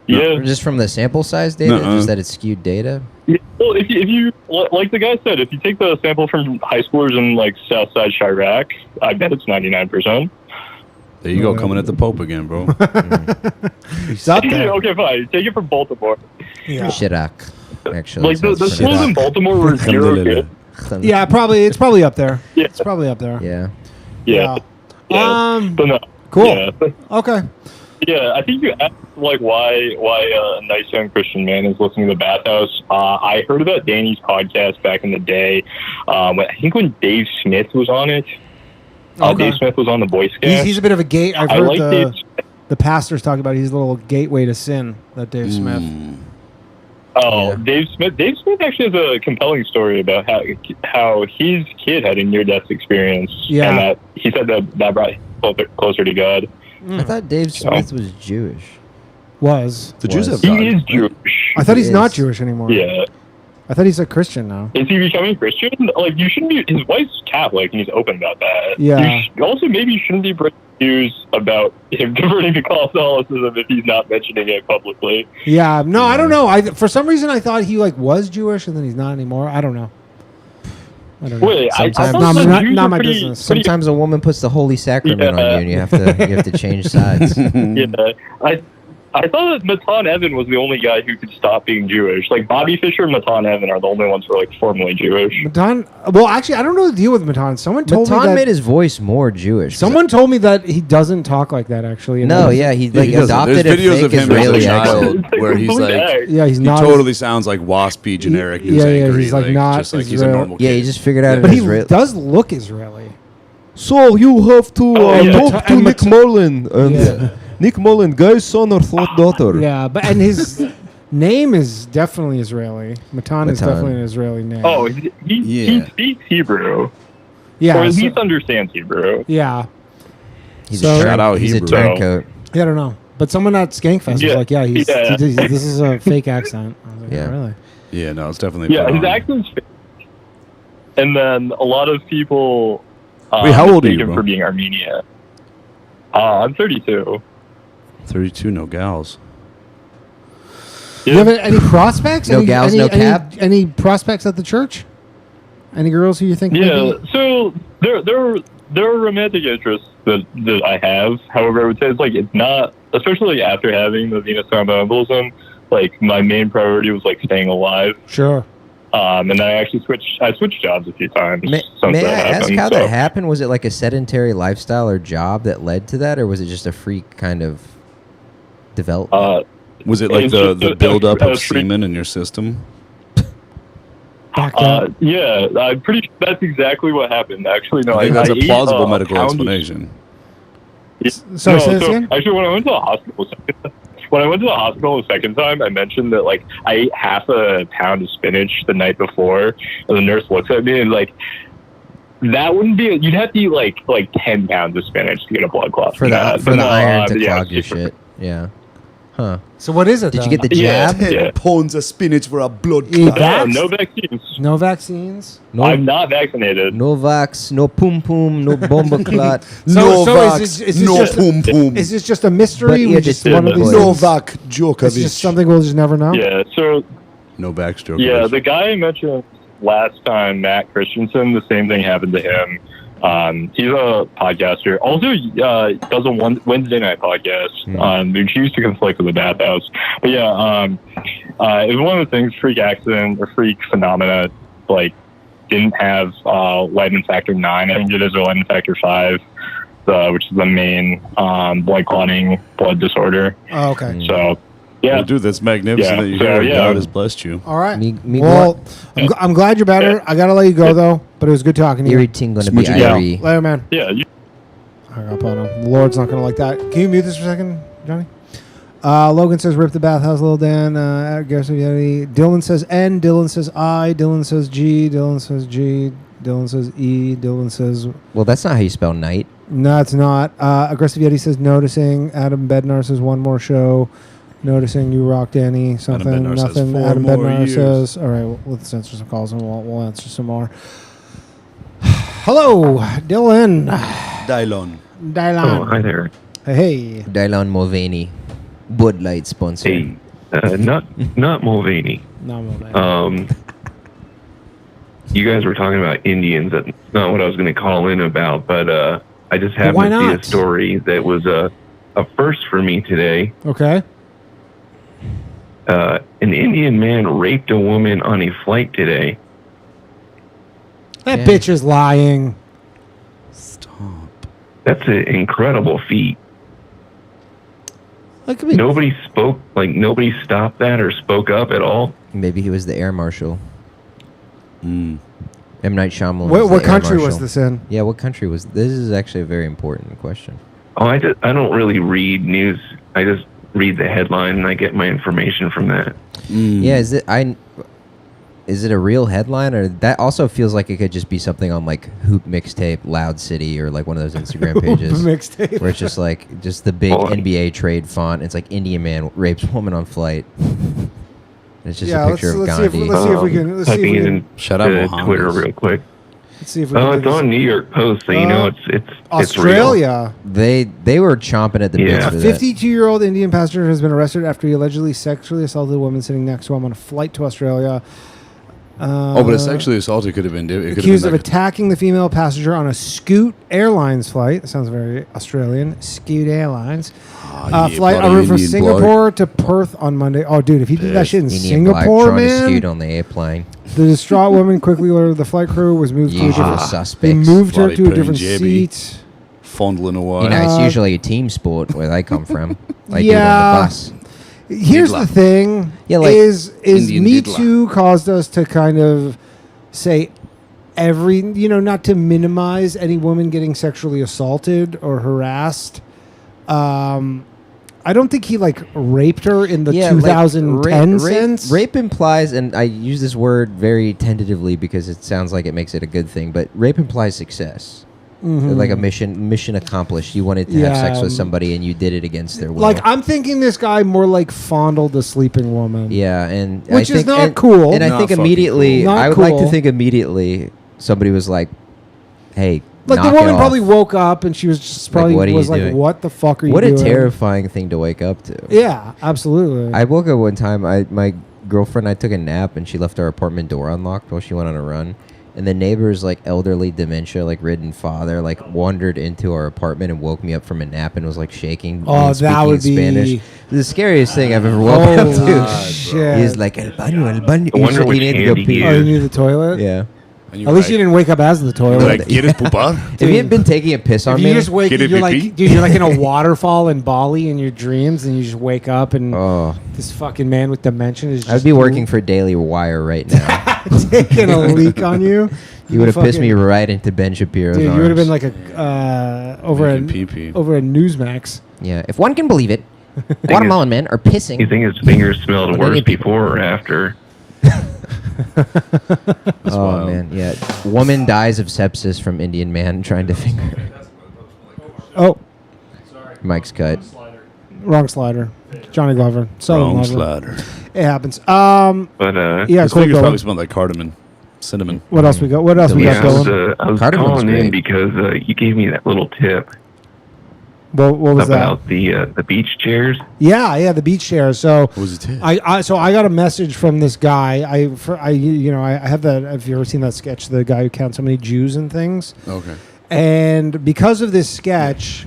Yeah, Just from the sample size data, Nuh-uh. just that it's skewed data. Yeah, well, if you like the guy said, if you take the sample from high schoolers in like Southside Chirac, I bet it's 99%. There you go, coming at the Pope again, bro. It's up there. Okay, fine. Take it from Baltimore. Yeah. Chirac, actually. Like the schools in Baltimore were zero good. Yeah, it's probably up there. Yeah. It's probably up there. Yeah. Yeah. But no. cool. Yeah. Okay. Yeah, I think you asked like why a nice young Christian man is listening to the Bathhouse. I heard about Danny's podcast back in the day. I think when Dave Smith was on it. Okay. Dave Smith was on the Boy Scouts. He's a bit of a gate. I've I heard like Dave the pastors talk about he's a little gateway to sin. That Dave Smith. Oh, Dave Smith. Dave Smith actually has a compelling story about how his kid had a near-death experience. Yeah. And that he said that brought him closer to God. I thought Dave Smith was Jewish. Was the Jews have He God? is Jewish. I thought he's not Jewish anymore. Yeah. I thought he's a Christian now. Is he becoming Christian? Like, you shouldn't be. His wife's Catholic, and he's open about that. Yeah. Also, maybe you shouldn't be breaking news about him converting to Catholicism if he's not mentioning it publicly. Yeah. No, I don't know. For some reason I thought he like was Jewish and then he's not anymore. I don't know. Wait, I Sometimes, thought Jews not are my pretty- business. sometimes a woman puts the holy sacrament on you, and you have to change sides. Yeah, I thought that Matan Evan was the only guy who could stop being Jewish. Like Bobby Fischer and Matan Evan are the only ones who are like formally Jewish. Matan. Well, actually, I don't know the deal with Matan. Someone told me Matan that. made his voice more Jewish. Someone told me that he doesn't talk like that. Actually. And No, that- yeah, he Yeah, like he doesn't. adopted There's a videos fake of him as a Israeli child accent. where he's like, Yeah, he's he not. totally sounds like waspy generic news anchor. he's like not just like he's a Israel. normal Yeah, kid. he just figured out But an he Israeli. does look Israeli. So you have to talk to And Nick Mullen. And Nick Mullen, guy's son or daughter. Yeah, but and his name is definitely Israeli. Matan is Matan. definitely an Israeli name. Oh, he speaks Hebrew. Yeah, or at so- least understands Hebrew. Yeah. He's So- a Shout out he's a Hebrew. turncoat. Yeah, I don't know. But someone at Skankfest was Yeah. like, yeah, Yeah. this is a fake accent. I was like, Yeah. oh, really? Yeah, no, it's definitely. Yeah, put his on. accent's fake. And then a lot of people Wait, how old are mistake you, him bro? for being Armenian. I'm 32. 32, no gals. Do you have any prospects? No any, gals, any, no any, cap? Any prospects at the church? Any girls who you think? Yeah, maybe- so there are romantic interests that I have. However, I would say it's not, especially after having the venous thromboembolism. Like my main priority was like staying alive. Sure. And then I switched jobs a few times. May since I that ask happened, how so. that happened? Was it like a sedentary lifestyle or job that led to that, or was it just a freak kind of development? Was it like It's the just buildup a of freak- semen in your system? Yeah, I'm pretty sure that's exactly what happened. Actually, no, I think that's a ate, plausible medical pound of- explanation. Sorry, say this so again? actually, when I went to the hospital the second time, I mentioned that like I ate half a pound of spinach the night before, and the nurse looks at me and like, that wouldn't be. You'd have to eat like 10 pounds of spinach to get a blood clot for the from that. for But the no, iron to yeah, clog your shit. Yeah. Huh. So what is it? Did you though? get the jab? 10 pounds of spinach for a blood clot. No vaccines. No vaccines. No, I'm not vaccinated. no vax, no pum pum, no bomba clot. Is this just a mystery? But We yeah, just just one of these Novak It's Djokovic. just something we'll just never know. Yeah, so Novak Djokovic. yeah, the guy I mentioned last time, Matt Christensen, the same thing happened to him. He's a podcaster. Also, does a Wednesday night podcast. Which used to conflict with the Bathhouse. But yeah, it was one of the things, freak accident or freak phenomena, like, didn't have Lyman factor 9. I think it is a Lyman factor 5, which is the main blood clotting blood disorder. Oh, okay. So, yeah. Well, dude, that's magnificent that you hear God has blessed you. All right. Me Well, I'm glad you're better. I gotta let you go though, but it was good talking to you. Everything gonna be Yeah. Irie. Later, man. Yeah. Hang up on him. The Lord's not gonna like that. Can you mute this for a second, Johnny? Logan says rip the Bathhouse, Lil Dan. Dylan says N. Dylan says I. Dylan says G. Dylan says G. Dylan says E. Dylan says. Well, that's not how you spell night. No, it's not. Aggressive Yeti says noticing. Adam Bednar says one more show. Noticing you rock Danny. Something. Bednar says Nothing. 4 Adam more Bednar years. says. All right, well, let's answer some calls and we'll answer some more. Hello, Dylan. Dylon. Dylan. Oh, hi there. Hey. Dylan Mulvaney, Bud Light sponsor. Hey, not Mulvaney. No, Mulvaney. You guys were talking about Indians. That's not what I was going to call in about, but I just happened why to see not? a story that was a first for me today. Okay. An Indian man raped a woman on a flight today. That bitch is lying. That's an incredible feat. Nobody spoke, nobody stopped that or spoke up at all. Maybe he was the air marshal. M. Night Shyamalan. What was the air country was marshal. this in? Yeah, what country was this? Is actually a very important question. Oh, I don't really read news. I just read the headline and I get my information from that. Yeah, is it a real headline, or that also feels like it could just be something on like Hoop Mixtape, Loud City, or like one of those Instagram pages Mixtape. where it's just like the big NBA trade font. It's like Indian man rapes woman on flight. And it's just a picture of Gandhi. Let's see if we can. Let's see if we can. Shout out to Mohammed. Twitter real quick. Let's see if we can. Oh, do it's this. on New York Post, so you know it's Australia. They were chomping at the bits A for that. 52-year-old Indian passenger has been arrested after he allegedly sexually assaulted a woman sitting next to him on a flight to Australia. But a sexually assaulted could have been. It could Accused have of been attacking the female passenger on a Scoot Airlines flight. That sounds very Australian. Scoot Airlines. yeah, Flight en buddy, route from Indian Singapore to Perth on Monday. Oh, dude, if he did that shit in Indian black Singapore, trying to man. scoot on the airplane. The distraught woman quickly alerted the flight crew. Was moved to a Usual different. suspects. They moved her Bloody to a plain different JB. seat. fondling away. You know, it's usually a team sport where they come from. Like Yeah. on the bus. Here's Diddler. the thing: Yeah, like is Indian Me diddler. Too caused us to kind of say not to minimize any woman getting sexually assaulted or harassed. I don't think he raped her in the 2010 sense. Rape implies, and I use this word very tentatively because it sounds like it makes it a good thing, but rape implies success. Mhm. Like a mission accomplished. You wanted to have sex with somebody and you did it against their will. I'm thinking this guy more fondled the sleeping woman. Yeah, and Which I is think, not and, cool. And I Not think fucking immediately, cool. Not I would like to cool. think immediately somebody was like, "Hey, The knock it woman off." probably woke up and she was just Like, what are you was like, doing? "What the fuck are you What doing?" a terrifying thing to wake up to. Yeah, absolutely. I woke up one time. My girlfriend and I took a nap, and she left our apartment door unlocked while she went on a run. And the neighbor's elderly dementia ridden father wandered into our apartment and woke me up from a nap and was shaking. Oh, and that speaking would be Spanish. The scariest thing I've ever woken up Holy to. shit. He's like el baño. I wonder He which needed to hand go he pee. Oh, you need the toilet? Yeah. And At least you didn't wake up as the toilet. If he had been taking a piss on If me, you just wake, you're dude, you're in a waterfall in Bali in your dreams, and you just wake up and this fucking man with dementia is just I'd be working for Daily Wire right now. taking a leak on you. You would have pissed me right into Ben Shapiro's Dude, arms. you would have been like over a Newsmax. Yeah, if one can believe it, Guatemalan men are pissing. You think his fingers smelled worse before or after? Oh man, yeah. Woman dies of sepsis from Indian man trying to finger. Oh, Mike's cut. Wrong slider. Johnny Glover. Southern Wrong Lover. slider. It happens. But yeah, His cool. fingers Dylan. probably smell like cardamom, cinnamon. What else we got? What else we got, I was, Dylan? I was Cardamon's calling in great. because you gave me that little tip What was that? about the beach chairs. Yeah, the beach chairs. So What was it? I got a message from this guy. I have that. Have you ever seen that sketch? The guy who counts how many Jews and things. Okay. And because of this sketch,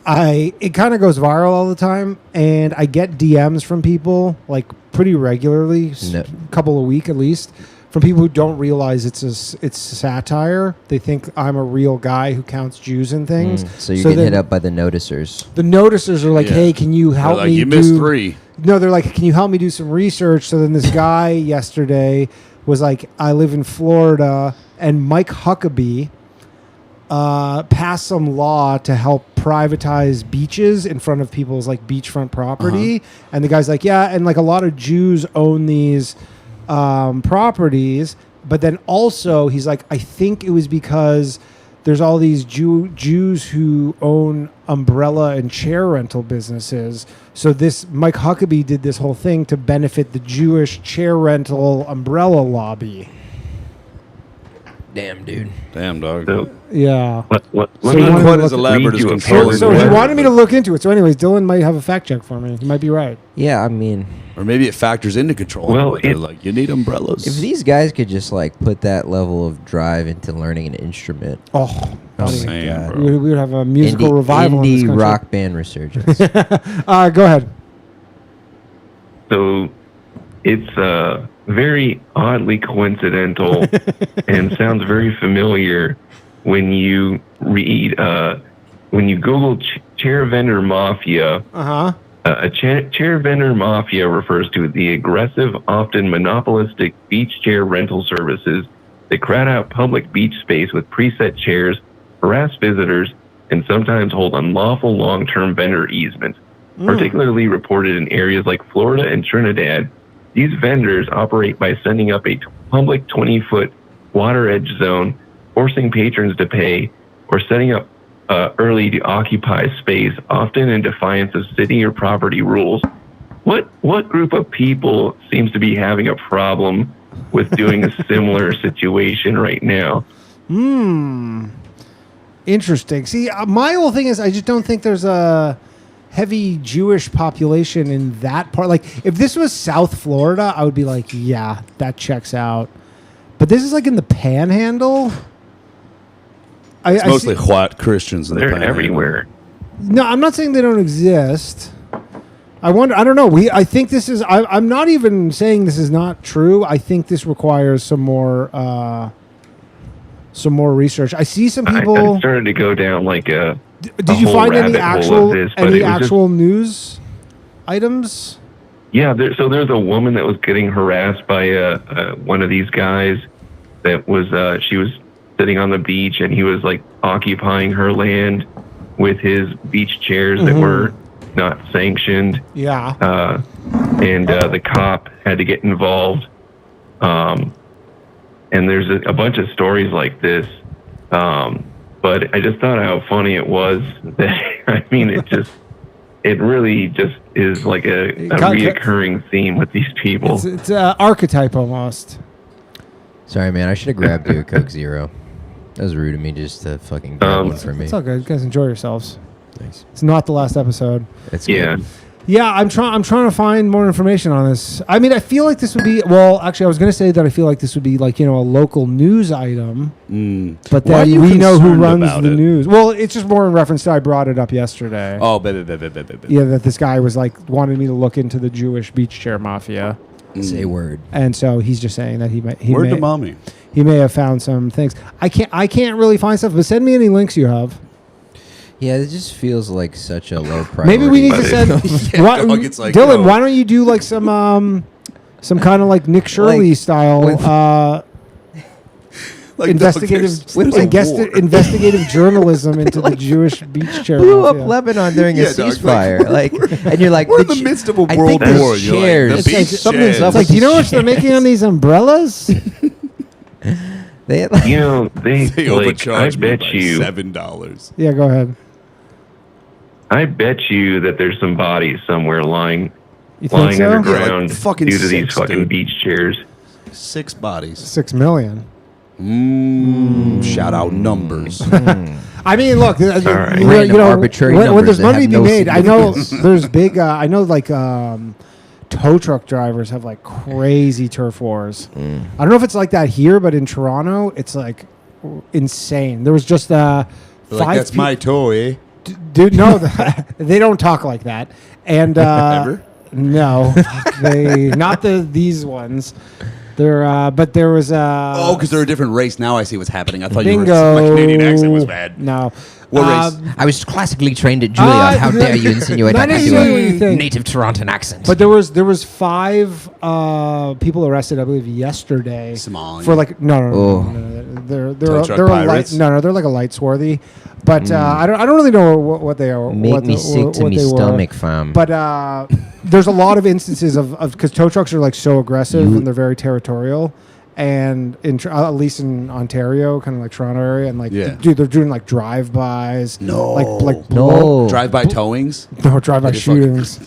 it kind of goes viral all the time, and I get DMs from people like pretty regularly, a couple a week at least, from people who don't realize it's satire. They think I'm a real guy who counts Jews and things. So you get hit up by the noticers. The noticers are like, Yeah. "Hey, can you help They're like, me? you missed 3. No, they're like, "Can you help me do some research?" So then this guy yesterday was like, "I live in Florida, and Mike Huckabee passed some law to help privatize beaches in front of people's like beachfront property." And the guy's like, "Yeah, and like a lot of Jews own these properties." But then also he's like, "I think it was because there's all these Jews who own umbrella and chair rental businesses. So this Mike Huckabee did this whole thing to benefit the Jewish chair rental umbrella lobby." Damn, dude. Damn, dog. So, Yeah. what So me he wanted quite to as look- elaborate as read you a controlling So the he weather, wanted me to but- look into it. So anyways, Dylan might have a fact check for me. He might be right. Yeah, I mean, Or maybe it factors into control. Well, They're like, you need umbrellas. if these guys could just like put that level of drive into learning an instrument, Oh, buddy. Saying, God. bro. we would have a musical indie, revival in this indie country. rock band resurgence. Go ahead. So it's very oddly coincidental and sounds very familiar when you read, when you Google chair vendor mafia. Uh-huh. A chair vendor mafia refers to the aggressive, often monopolistic beach chair rental services that crowd out public beach space with preset chairs, harass visitors, and sometimes hold unlawful long-term vendor easements. Particularly reported in areas like Florida and Trinidad, these vendors operate by sending up a public 20-foot water edge zone, forcing patrons to pay, or setting up early to occupy space, often in defiance of city or property rules. What group of people seems to be having a problem with doing a similar situation right now? Interesting. See, my whole thing is I just don't think there's a heavy Jewish population in that part. Like, if this was South Florida, I would be like, yeah, that checks out. But this is like in the Panhandle. It's mostly white Christians in the They're Panhandle. everywhere. No, I'm not saying they don't exist. I wonder. I don't know. I think this is. I'm not even saying this is not true. I think this requires some more research. I see some people. I started to go down like a. Did you find any actual actual news items? Yeah, so there's a woman that was getting harassed by one of these guys that was she was sitting on the beach and he was like occupying her land with his beach chairs that were not sanctioned. Yeah. And the cop had to get involved. And there's a bunch of stories like this. But I just thought how funny it was that, I mean, it really just is like a reoccurring theme with these people. It's an archetype almost. Sorry, man. I should have grabbed you a Coke Zero. That was rude of me just to fucking grab one for me. It's all good. You guys enjoy yourselves. Thanks. It's not the last episode. It's yeah. good. Yeah, I'm trying to find more information on this. I mean, I feel like this would be, well, actually, I was going to say that I feel like this would be like, a local news item. But Why are then you we know who concerned runs about the it? news. Well, it's just more in reference to I brought it up yesterday. Oh, Yeah, that this guy was like wanted me to look into the Jewish beach chair mafia. Say word. And so he's just saying that he Word may to mommy. He may have found some things. I can't really find stuff, but send me any links you have. Yeah, it just feels like such a low priority. Maybe we need to send dog, it's like, Dylan. yo. Why don't you do like some kind of like Nick Shirley Like, style Like, investigative there's war. investigative journalism into the Jewish beach chair blew up mafia. Lebanon during a Yeah, dog, ceasefire. Like, and you're like, we're in the midst of a I world think there's war. You're like, chairs. the beach Something's chairs. up It's like, with do you know these what they're making on these umbrellas? They had, like, They, They like, I overcharged me bet by you. $7. Yeah, go ahead. I bet you that there's some bodies somewhere lying think so? Yeah, like underground fucking due to these 6, fucking dude. beach chairs. 6 bodies. 6 million. Shout out numbers. I mean, look, right. you Random know, arbitrary when numbers there's that money to have be no made, I know significance. there's big. I know like tow truck drivers have like crazy turf wars. I don't know if it's like that here, but in Toronto, it's like insane. There was just 5 that's my toy. dude. No, they don't talk like that. And Ever? no, not these ones. They're but there was Oh, because they're a different race. Now I see what's happening. I thought bingo. my Canadian accent was bad. No. What race? I was classically trained at Juilliard. How dare you insinuate I not can do necessarily a anything. native Torontan accent? But there was 5 people arrested, I believe, yesterday Somalia. for like no. Oh. They're Tow truck a light, pirates? they're like a light swarthy, but I don't really know what they are. Make what me sick to what me they were. stomach, fam. But there's a lot of instances of because tow trucks are like so aggressive and they're very territorial. And at least in Ontario, kind of like Toronto area, and like, Yeah. dude, they're doing like drive-bys, No. like No. Drive-by towings? no drive-by Like a fucking- shootings.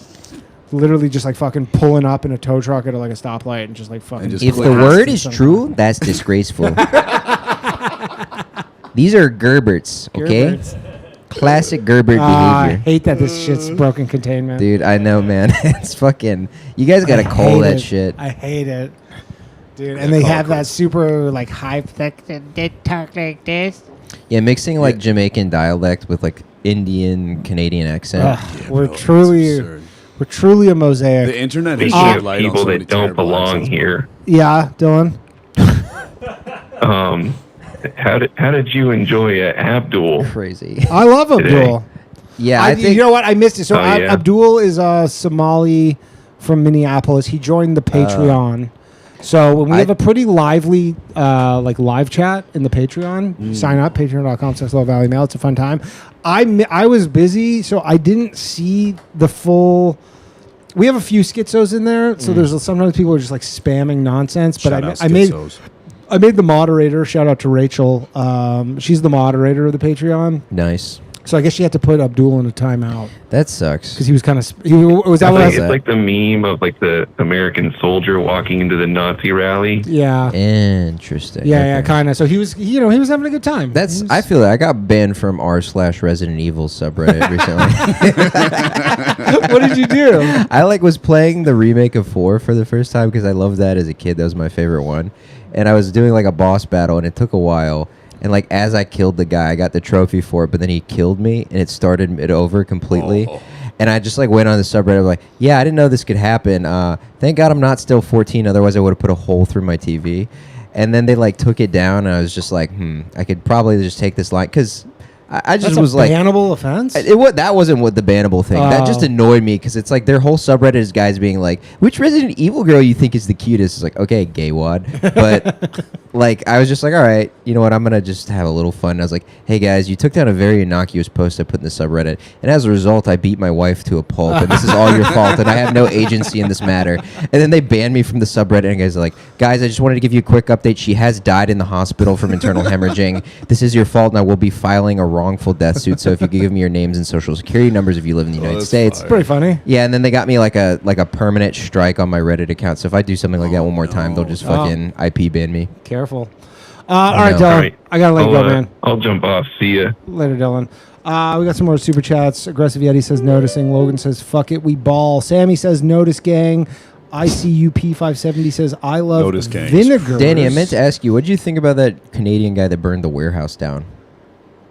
Literally just like fucking pulling up in a tow truck at like a stoplight and just like fucking. just If the blasting word is something. true, that's disgraceful. These are Gerberts, okay? Gerberts. Classic Gerbert I behavior. hate that this shit's broken containment. Dude, I know, man. It's fucking... You guys got to I call hate that it. shit. I hate it, dude. And they have that super like high. They talk like this. Yeah, mixing like Jamaican dialect with like Indian, Canadian accent. Ugh, we're truly a mosaic. The internet is Speaking shed of light on people so many that don't terrible belong accents. here, Yeah, Dylan. how did you enjoy Abdul? Crazy. I love Today. Abdul. Yeah, I think... you know what? I missed it. So Oh, yeah. Abdul is a Somali from Minneapolis. He joined the Patreon. So when we have a pretty lively like live chat in the Patreon, sign up, patreon.com/LoveValleyMail. It's a fun time. I was busy, so I didn't see the full... We have a few schizos in there, so there's sometimes people are just like spamming nonsense. But Shout out I made schizos. I made the moderator. Shout out to Rachel. She's the moderator of the Patreon. Nice. So I guess she had to put Abdul in a timeout That sucks. because he was kind of. Was that I what I think was? it's like the meme of like the American soldier walking into the Nazi rally. Yeah. Interesting. Yeah, Okay. kind of. So he was, he was having a good time. That's. He was- I feel like I got banned from r/Resident Evil subreddit recently. What did you do? I like was playing the remake of 4 for the first time because I loved that as a kid. That was my favorite one, and I was doing like a boss battle, and it took a while. And like as I killed the guy, I got the trophy for it, but then he killed me, and it started it over completely. Oh. And I just like went on the subreddit like, yeah, I didn't know this could happen. Thank God I'm not still 14. Otherwise, I would have put a hole through my TV. And then they like took it down, and I was just like, I could probably just take this line because I just That's was a like, bannable offense. that wasn't what the bannable thing. That just Oh. annoyed me because it's like their whole subreddit is guys being like, which Resident Evil girl you think is the cutest? It's like, okay, gay wad. But like, I was just like, all right, you know what? I'm going to just have a little fun. And I was like, hey guys, you took down a very innocuous post I put in the subreddit. And as a result, I beat my wife to a pulp. And this is all your fault. And I have no agency in this matter. And then they banned me from the subreddit. And guys are like, guys, I just wanted to give you a quick update. She has died in the hospital from internal hemorrhaging. This is your fault. And I will be filing a wrongful death suit. So if you could give me your names and social security numbers if you live in the United that's States. It's pretty funny. Yeah, and then they got me like a permanent strike on my Reddit account. So if I do something like that one more time, they'll just fucking IP ban me. Careful. All right, know. Dylan. Alright. I gotta let you go, man. I'll jump off. See ya. Later, Dylan. We got some more super chats. Aggressive Yeti says noticing. Logan says fuck it, we ball. Sammy says notice gang. ICUP570 says I love Notice gangs. vinegar. Danny, I meant to ask you, what did you think about that Canadian guy that burned the warehouse down?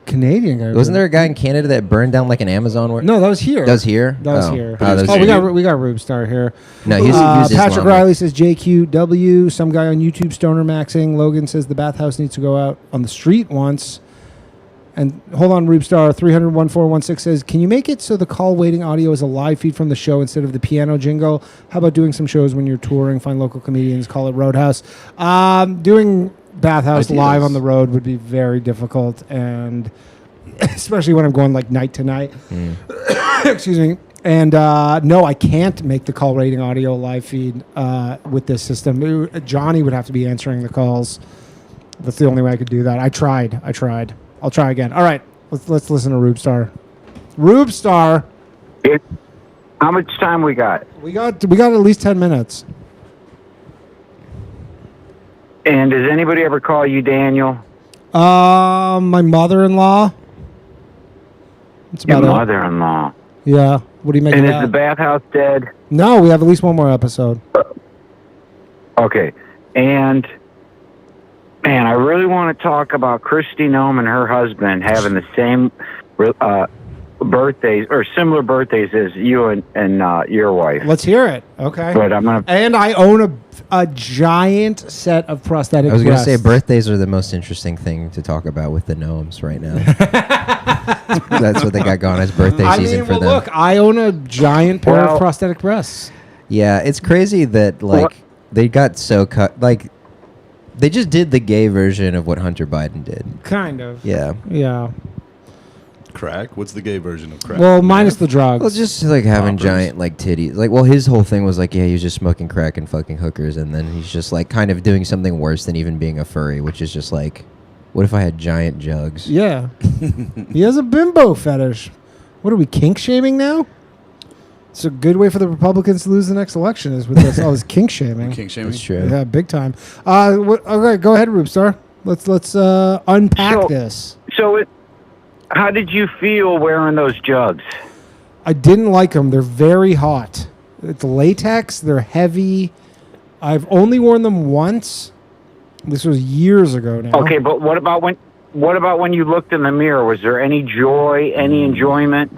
Canadian guy. Wasn't there a guy in Canada that burned down like an Amazon warehouse? No, that was here. That was here? That was Oh. here. Oh, that was we got Rube Star here. No, he's Patrick Islamic. Riley says JQW. Some guy on YouTube stoner maxing. Logan says the bathhouse needs to go out on the street once. And hold on, Rube Star 3001416 says, can you make it so the call waiting audio is a live feed from the show instead of the piano jingle? How about doing some shows when you're touring? Find local comedians, call it Roadhouse. Doing Bathhouse Ideas. live on the road would be very difficult, and especially when I'm going like night to night. Excuse me. And no, I can't make the call rating audio live feed with this system. Johnny would have to be answering the calls. That's the only way I could do that. I tried. I'll try again. All right, let's listen to Rube Star. Rube Star. How much time we got? We got at least 10 minutes. And does anybody ever call you Daniel? My mother-in-law. That's Your about it. mother-in-law. Yeah. What do you make And of is the that? bathhouse dead? No, we have at least one more episode. Okay. And, man, I really want to talk about Kristi Noem and her husband having the same birthdays or similar birthdays as you and your wife. Let's hear it. Okay. But I'm gonna. And I own a giant set of prosthetic I was going to say breasts. birthdays are the most interesting thing to talk about with the Noems right now. That's what they got going. It's birthday season for them. Look, I own a giant pair of prosthetic breasts. Yeah, it's crazy that they got so cut. Like they just did the gay version of what Hunter Biden did. Kind of. Yeah. Yeah. Crack? What's the gay version of crack? Well, minus the drugs. Well, just like having giant like titties. Like, well, his whole thing was like, yeah, he was just smoking crack and fucking hookers, and then he's just like kind of doing something worse than even being a furry, which is just like, what if I had giant jugs? Yeah. He has a bimbo fetish. What are we, kink shaming now? It's a good way for the Republicans to lose the next election is with this all this kink shaming. Kink shaming? That's true. Yeah, big time. Okay, go ahead, Rube Star. Let's unpack this. So how did you feel wearing those jugs? I didn't like them. They're very hot. It's latex. They're heavy. I've only worn them once. This was years ago now. Okay, but what about when you looked in the mirror? Was there any joy, any enjoyment?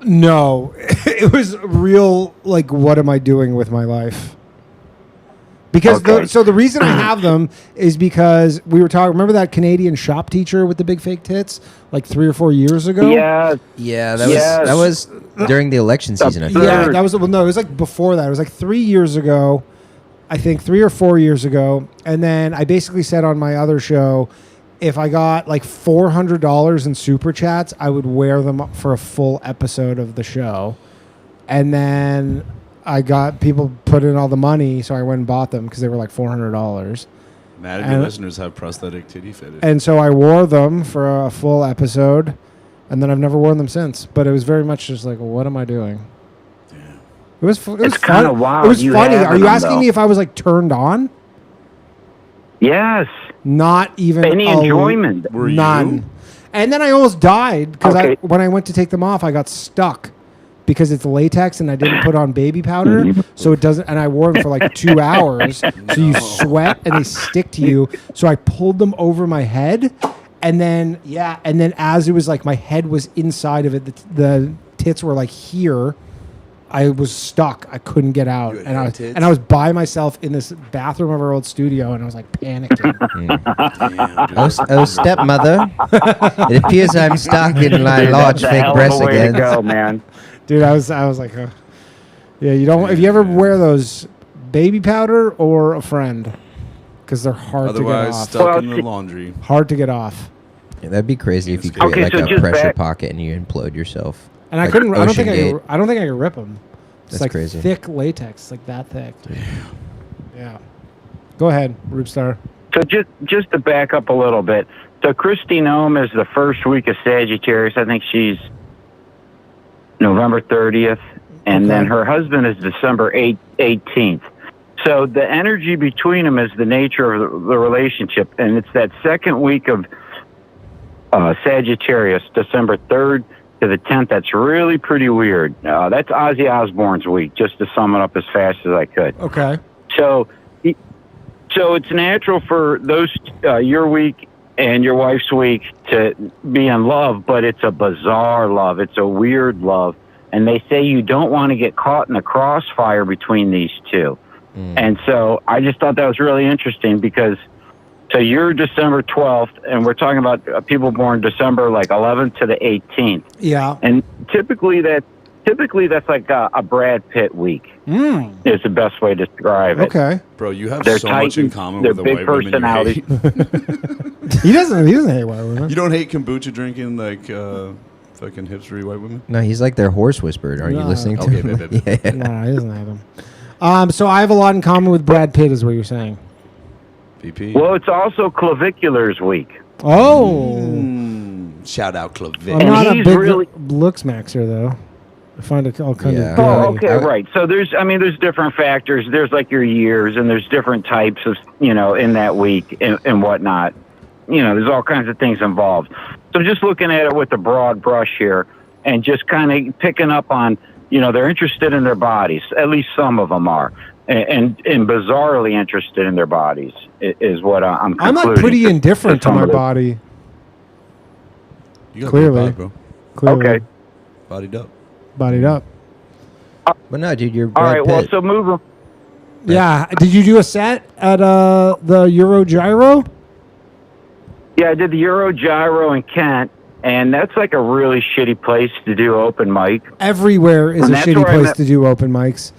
No. It was real, like, what am I doing with my life? Because the reason I have them is because we were talking. Remember that Canadian shop teacher with the big fake tits, like 3 or 4 years ago? Yeah, yeah. That was during the election season. I think. Yeah, that was it was like before that. It was like 3 years ago, I think 3 or 4 years ago. And then I basically said on my other show, if I got like $400 in super chats, I would wear them for a full episode of the show. And then I got people put in all the money, so I went and bought them because they were like $400. Mad at your listeners have prosthetic titty fetish. And so I wore them for a full episode, and then I've never worn them since. But it was very much just like, what am I doing? Damn. It was fun. It's kind of wild. It was funny. Are you them, asking though. me if I was like turned on? Yes. Not even any enjoyment. Were none. you? And then I almost died because Okay. when I went to take them off, I got stuck because it's latex and I didn't put on baby powder, so it doesn't. And I wore them for like 2 hours, so you sweat and they stick to you. So I pulled them over my head, and then as it was like my head was inside of it, the tits were like here. I was stuck. I couldn't get out, You had and tits? I was by myself in this bathroom of our old studio, and I was like panicking. Oh, stepmother! It appears I'm stuck in my large That's a fake hell of breasts a way again. to go, man. Dude, I was like, yeah. You don't. If you ever wear those, baby powder or a friend, because they're hard to get Otherwise, off. stuck in the laundry. Hard to get off. Yeah, that'd be crazy if you Okay, create so like a just pressure back- pocket and you implode yourself. And I Like couldn't. I don't think Ocean I could rip them. It's That's like crazy. thick latex, like that thick. Yeah. Go ahead, Rube Star. So just to back up a little bit. So Kristi Noem is the first week of Sagittarius. I think she's November 30th. And then her husband is December 18th. So the energy between them is the nature of the relationship. And it's that second week of Sagittarius, December 3rd to the 10th. That's really pretty weird. That's Ozzy Osbourne's week, just to sum it up as fast as I could. Okay. So it's natural for those your week and your wife's week to be in love, but it's a bizarre love. It's a weird love. And they say you don't want to get caught in a crossfire between these two. And so I just thought that was really interesting because so you're December 12th, and we're talking about people born December like 11th to the 18th. Yeah. And typically that's like a Brad Pitt week. Is the best way to describe it. Okay. Bro, you have They're so much in Titans, common they're with the big white women personalities. you hate. He doesn't hate white women. You don't hate kombucha drinking like fucking hipstery white women? No, he's like their horse whispered. Are you No. listening to Okay, him? babe. Yeah. No, he doesn't hate them. So I have a lot in common with Brad Pitt, is what you're saying. VP. Well, it's also Clavicular's week. Oh. Shout out Clavic. I'm not a big looks maxer though. I find it all kind of. Oh, okay, right. So there's different factors. There's like your years, and there's different types of, in that week and whatnot. There's all kinds of things involved. So just looking at it with a broad brush here, and just kind of picking up on, they're interested in their bodies. At least some of them are, and bizarrely interested in their bodies is what I'm concluding. I'm not pretty indifferent to my body. You got Clearly. a good body, bro. Clearly. Okay. Bodied up. Bodied up. But no, dude, you're All Brad right. Well, Pitt. so move 'em. Yeah. Did you do a set at the Euro Gyro? Yeah, I did the Euro Gyro in Kent, and that's like a really shitty place to do open mic. Everywhere is And a that's shitty where I place met- to do open mics.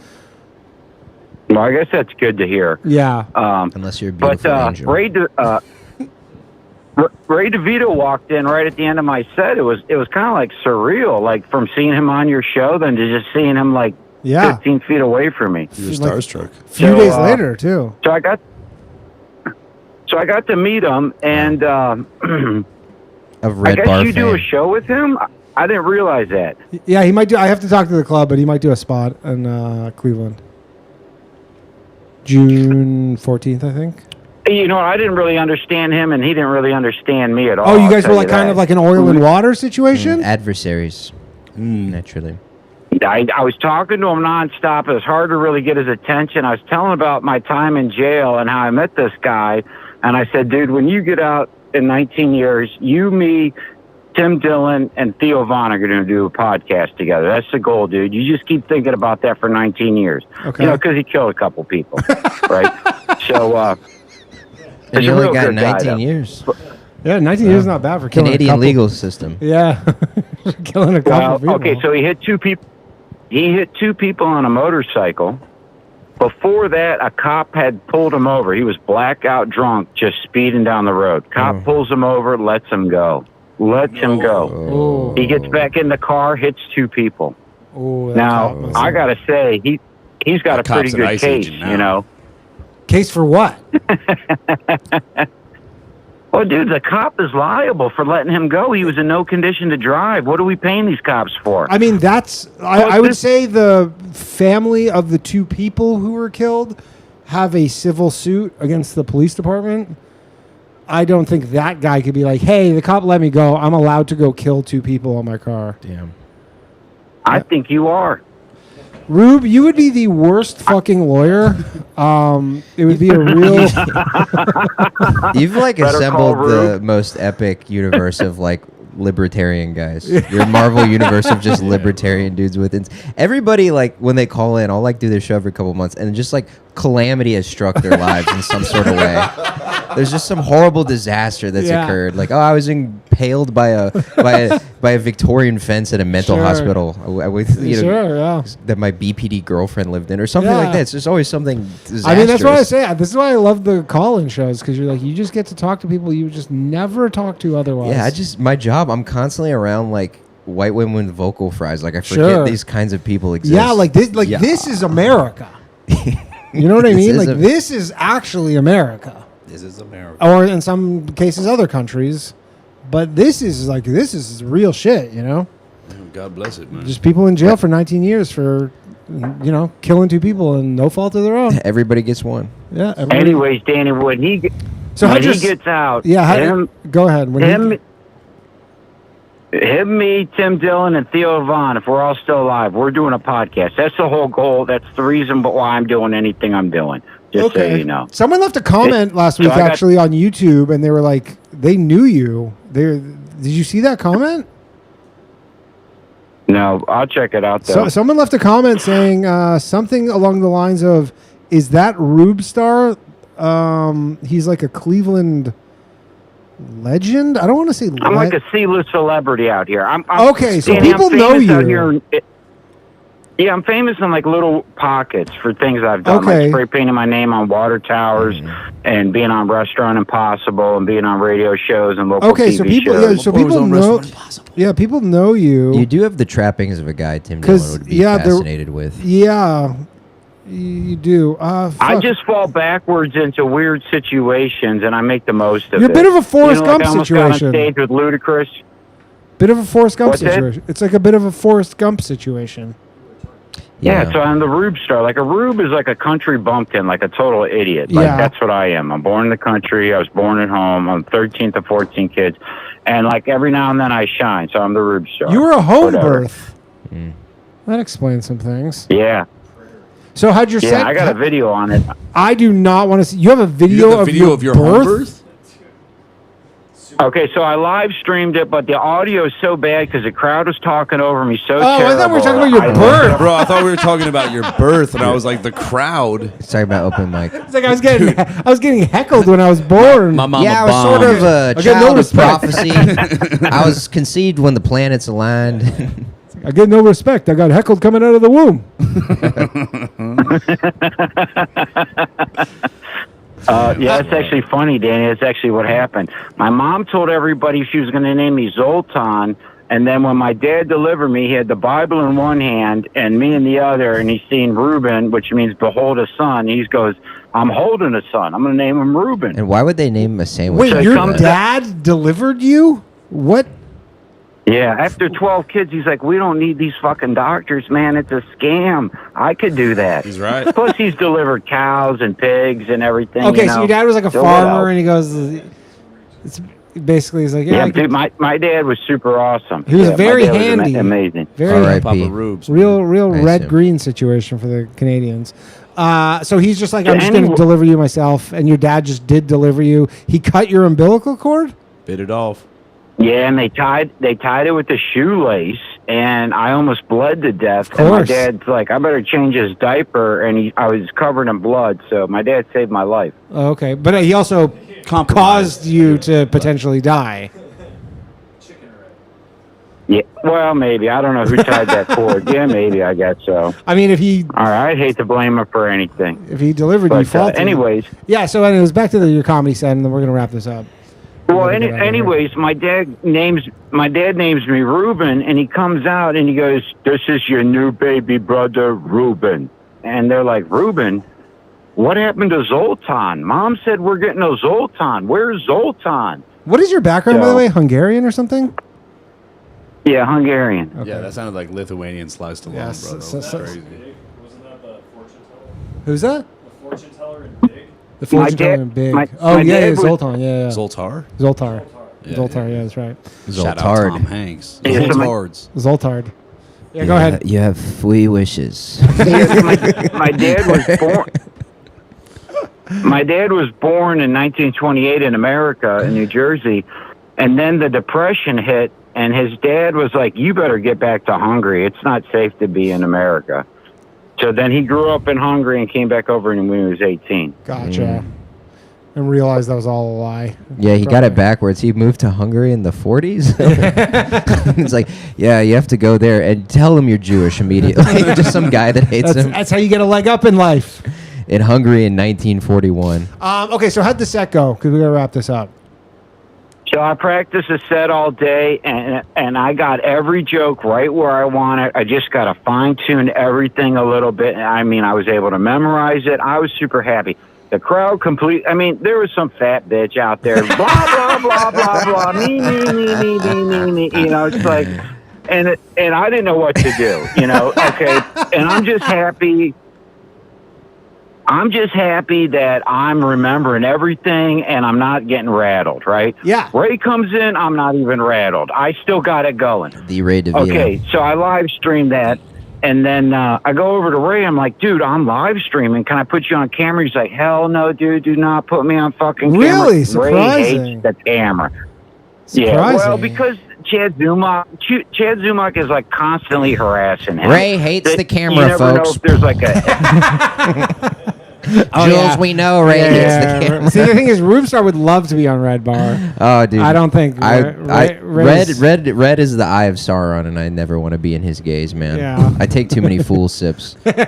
Well, I guess that's good to hear. Yeah. Unless you're a But beautiful angel. Ray Devito walked in right at the end of my set. It was kind of like surreal, like from seeing him on your show, then to just seeing him like 15 feet away from me. You were starstruck. A few days later, too. So I got to meet him, and Of I Red guess Bar you do a fan. show with him. I didn't realize that. Yeah, he might do. I have to talk to the club, but he might do a spot in Cleveland. June 14th, I think. I didn't really understand him, and he didn't really understand me at all. Oh, you I'll guys tell were like kind that. of like an oil and water situation? Adversaries. Naturally. I was talking to him nonstop. It was hard to really get his attention. I was telling about my time in jail and how I met this guy. And I said, dude, when you get out in 19 years, you, me, Tim Dillon, and Theo Vaughn are going to do a podcast together. That's the goal, dude. You just keep thinking about that for 19 years. Okay. Because he killed a couple people, right? So, And he's you a only real got good guy, 19 though. years. Yeah, 19 years is not bad for killing a Canadian couple. legal system. Yeah. Killing a couple people. Okay, so he hit two people. He hit two people on a motorcycle. Before that, a cop had pulled him over. He was blackout drunk, just speeding down the road. Cop pulls him over, lets him go. Lets him go. He gets back in the car, hits two people. Oh, Now, I got to say, he's got That a pretty cop's an good ICE case, agent now. you know. Case for what? Well, dude, the cop is liable for letting him go. He was in no condition to drive. What are we paying these cops for? I mean, I would say the family of the two people who were killed have a civil suit against the police department. I don't think that guy could be like, hey, the cop let me go. I'm allowed to go kill two people on my car. Damn. I think you are. Rube, you would be the worst fucking lawyer. It would be a real... You've like Better call assembled the Rube. most epic universe of like libertarian guys. Your Marvel universe of just libertarian dudes with everybody. Like when they call in, I'll like do their show every couple months, and just like calamity has struck their lives in some sort of way. There's just some horrible disaster that's Yeah. occurred. Like, oh, I was impaled by a Victorian fence at a mental Sure. hospital with Sure, yeah. that my BPD girlfriend lived in, or something like Yeah. that. It's just always something disastrous. I mean, that's why I say this is why I love the call-in shows, because you're like, you just get to talk to people you would just never talk to otherwise. Yeah, my job, I'm constantly around like white women with vocal fries. Like I forget Sure. these kinds of people exist. Yeah, like this is America. You know what I This mean? is Like a- this is actually America. This is America. Or in some cases other countries. But this is real shit, you know? God bless it, man. Just people in jail for 19 years for killing two people and no fault of their own. Everybody gets one. Yeah. everybody- Anyways, Danny, when he gets out, Yeah, go ahead. When him, me, Tim Dillon, and Theo Vaughn, if we're all still alive, we're doing a podcast. That's the whole goal. That's the reason why I'm doing anything I'm doing. Just so you know. Someone left a comment last So week I got- actually on YouTube, and they were like, they knew you. Did you see that comment? No, I'll check it out, though. So someone left a comment saying something along the lines of, "Is that Rube Star? He's like a Cleveland legend. I don't want to say. I'm like a C-list celebrity out here. I'm Okay, so Danny, I'm people know famous out you. here. Yeah, I'm famous in like little pockets for things I've done, Okay. like spray painting my name on water towers, and being on Restaurant Impossible, and being on radio shows and local Okay, TV so people, shows. yeah, so people know. Yeah, people know you. You do have the trappings of a guy Tim Dillon 'Cause, would be yeah, there- fascinated with. Yeah, you do. I Fuck. just fall backwards into weird situations, and I make the most of it. You're a bit of a Forrest like Gump I almost situation. got on stage with Ludacris. Bit of a Forrest Gump What's that? situation. It's like a bit of a Forrest Gump situation. Yeah, so I'm the Rube star. Like a Rube is like a country bumpkin, like a total idiot. Like Yeah. that's what I am. I'm born in the country. I was born at home. I'm 13th of 14 kids, and like every now and then I shine. So I'm the Rube star. You were a home Whatever. birth. That explains some things. Yeah. So how'd your Yeah, set? I got a video on it. I do not want to see. You have a video, of your birth? Okay, so I live streamed it, but the audio is so bad because the crowd was talking over me so I terrible. thought we were talking about your birth. Bro, I thought we were talking about your birth, and I was like, the crowd. He's talking about open mic. It's like I was getting heckled when I was born. My mama Yeah, I was sort of a I get no child of respect. prophecy. I was conceived when the planets aligned. I get no respect. I got heckled coming out of the womb. Yeah, it's actually funny, Danny. That's actually what happened. My mom told everybody she was going to name me Zoltan, and then when my dad delivered me, he had the Bible in one hand and me in the other, and he's seen Reuben, which means behold a son. He goes, I'm holding a son. I'm going to name him Reuben. And why would they name him a sandwich? Wait, your dad delivered you? What? Yeah, after 12 kids, he's like, we don't need these fucking doctors, man. It's a scam. I could do that. He's right. Plus, he's delivered cows and pigs and everything. Okay, you so know. your dad was like a So what farmer, else? and he goes, it's basically he's like, yeah, Yeah, I could- dude, my dad was super awesome. he was Yeah, my very dad was handy, amazing. very Papa Rubes. real I red assume. green situation for the Canadians. So he's just like, I'm Yeah, just going to anyway- deliver you myself, and your dad just did deliver you. He cut your umbilical cord. Bit it off. Yeah, and they tied it with a shoelace, and I almost bled to death. And my course. dad's like, I better change his diaper, and I was covered in blood, so my dad saved my life. Oh, okay, but he also caused you to potentially die. Yeah, well, maybe. I don't know who tied that cord. Yeah, maybe, I guess so. I mean, if he All right, I'd hate to blame him for anything. delivered you But, faulty. anyways, Yeah. So anyways, back to your comedy set, and then we're gonna wrap this up. well, Gotta get out of here. anyways, my dad names me Reuben, and he comes out and he goes, "This is your new baby brother, Reuben." And they're like, "Reuben? What happened to Zoltan? Mom said we're getting a Zoltan. Where's Zoltan?" What is your background, by the So- way? Hungarian or something? Yeah, Hungarian. Yeah, that sounded like Lithuanian sliced along, Yes, bro. That so- was so- crazy. Who's that? The fortune teller in Big. The fortune dad- teller in Big. my Oh yeah, dad yeah, was- Zoltan. Yeah, yeah. Zoltar? Zoltar. Yeah, Zoltar. Yeah, that's right. Shout out Zoltard. Tom Hanks. Yeah, so my- Zoltards. Zoltard. Yeah, go ahead. You have free wishes. my dad was born. My dad was born in 1928 in America, in New Jersey, and then the Depression hit, and his dad was like, "You better get back to Hungary. It's not safe to be in America." So then he grew up in Hungary and came back over when he was 18. Gotcha. And realized that was all a lie. Yeah, he got it backwards. He moved to Hungary in the 40s. It's like, yeah, you have to go there and tell him you're Jewish immediately. Just some guy that hates him. That's how you get a leg up in life. In Hungary in 1941. Okay, so how'd the set go? Because we gotta wrap this up. So I practiced a set all day, and I got every joke right where I want it. I just got to fine-tune everything a little bit. I mean, I was able to memorize it. I was super happy. The crowd I mean, there was some fat bitch out there, blah, blah, blah, blah, blah, me, me. You know, it's like, and I didn't know what to do, you know, okay. And I'm just happy that I'm remembering everything and I'm not getting rattled, right? Yeah. Ray comes in, I'm not even rattled. I still got it going. The Ray DeVito. Okay, so I live streamed that, and then I go over to Ray. I'm like, dude, I'm live streaming. Can I put you on camera? He's like, hell no, dude, do not put me on fucking camera. Really? Ray Surprising. hates the camera. Yeah, well, because Chad Zumach is like constantly harassing him. Ray hates the camera, you never folks. know if there's like a Jules, we know Ray hates the camera. See, the thing is, Rube Star would love to be on Red Bar. Oh, dude. I don't think Ray's- Red is the eye of Sauron, and I never want to be in his gaze, man. Yeah. I take too many fool sips. It's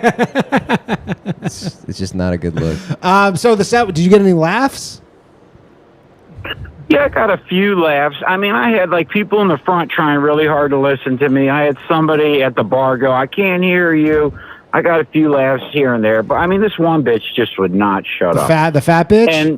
just not a good look. So the set, did you get any laughs? Yeah, I got a few laughs. I mean, I had like people in the front trying really hard to listen to me. I had somebody at the bar go, "I can't hear you." I got a few laughs here and there, but I mean, this one bitch just would not shut up. The fat bitch? And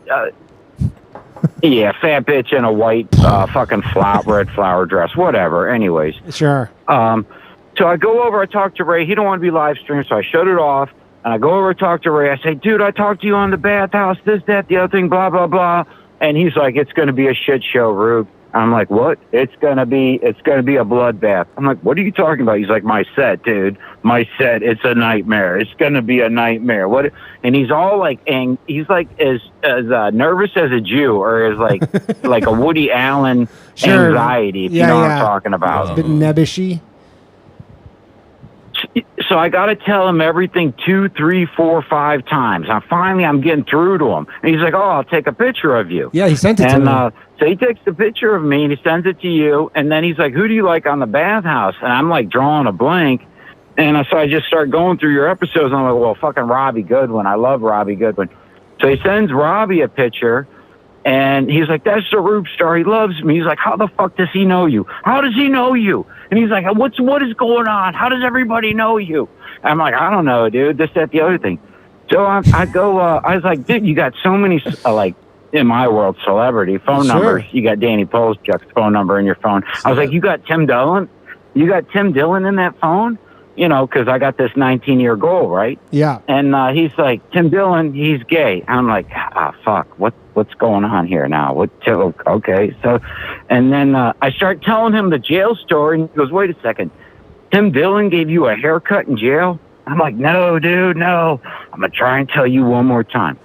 Yeah, fat bitch in a white fucking red flower dress, whatever. Anyways. Sure. So I go over, I talk to Ray. He don't want to be live streamed, so I shut it off. And I go over and talk to Ray. I say, dude, I talked to you on the Bathhouse, this, that, the other thing, blah, blah, blah. And he's like, it's going to be a shit show, Rube. I'm like, what? It's going to be a bloodbath. I'm like, what are you talking about? He's like, my set, dude. My set, it's a nightmare. It's going to be a nightmare. What? And he's all like, he's like as nervous as a Jew, or as like a Woody Allen anxiety, if you know what I'm talking about. It's a bit nebbishy. So I got to tell him everything 2, 3, 4, 5 times. I'm getting through to him. And he's like, oh, I'll take a picture of you. Yeah, he sent it to me. So he takes the picture of me and he sends it to you. And then he's like, who do you like on the Bathhouse? And I'm like drawing a blank. And so I just start going through your episodes. And I'm like, well, fucking Robbie Goodwin. I love Robbie Goodwin. So he sends Robbie a picture. And he's like, that's the Rube star. He loves me. He's like, how the fuck does he know you? How does he know you? And he's like, what is going on? How does everybody know you? I'm like, I don't know, dude. This, that, the other thing. So I was like, dude, you got so many, like, in my world, celebrity phone numbers. You got Danny Polchuk's phone number in your phone. I was like, you got Tim Dillon? You got Tim Dillon in that phone? You know, because I got this 19-year goal, right? Yeah. And he's like, Tim Dillon, he's gay. I'm like, fuck, what's going on here now? Okay, so, and then I start telling him the jail story, and he goes, wait a second, Tim Dillon gave you a haircut in jail? I'm like, no, dude, no. I'm going to try and tell you one more time.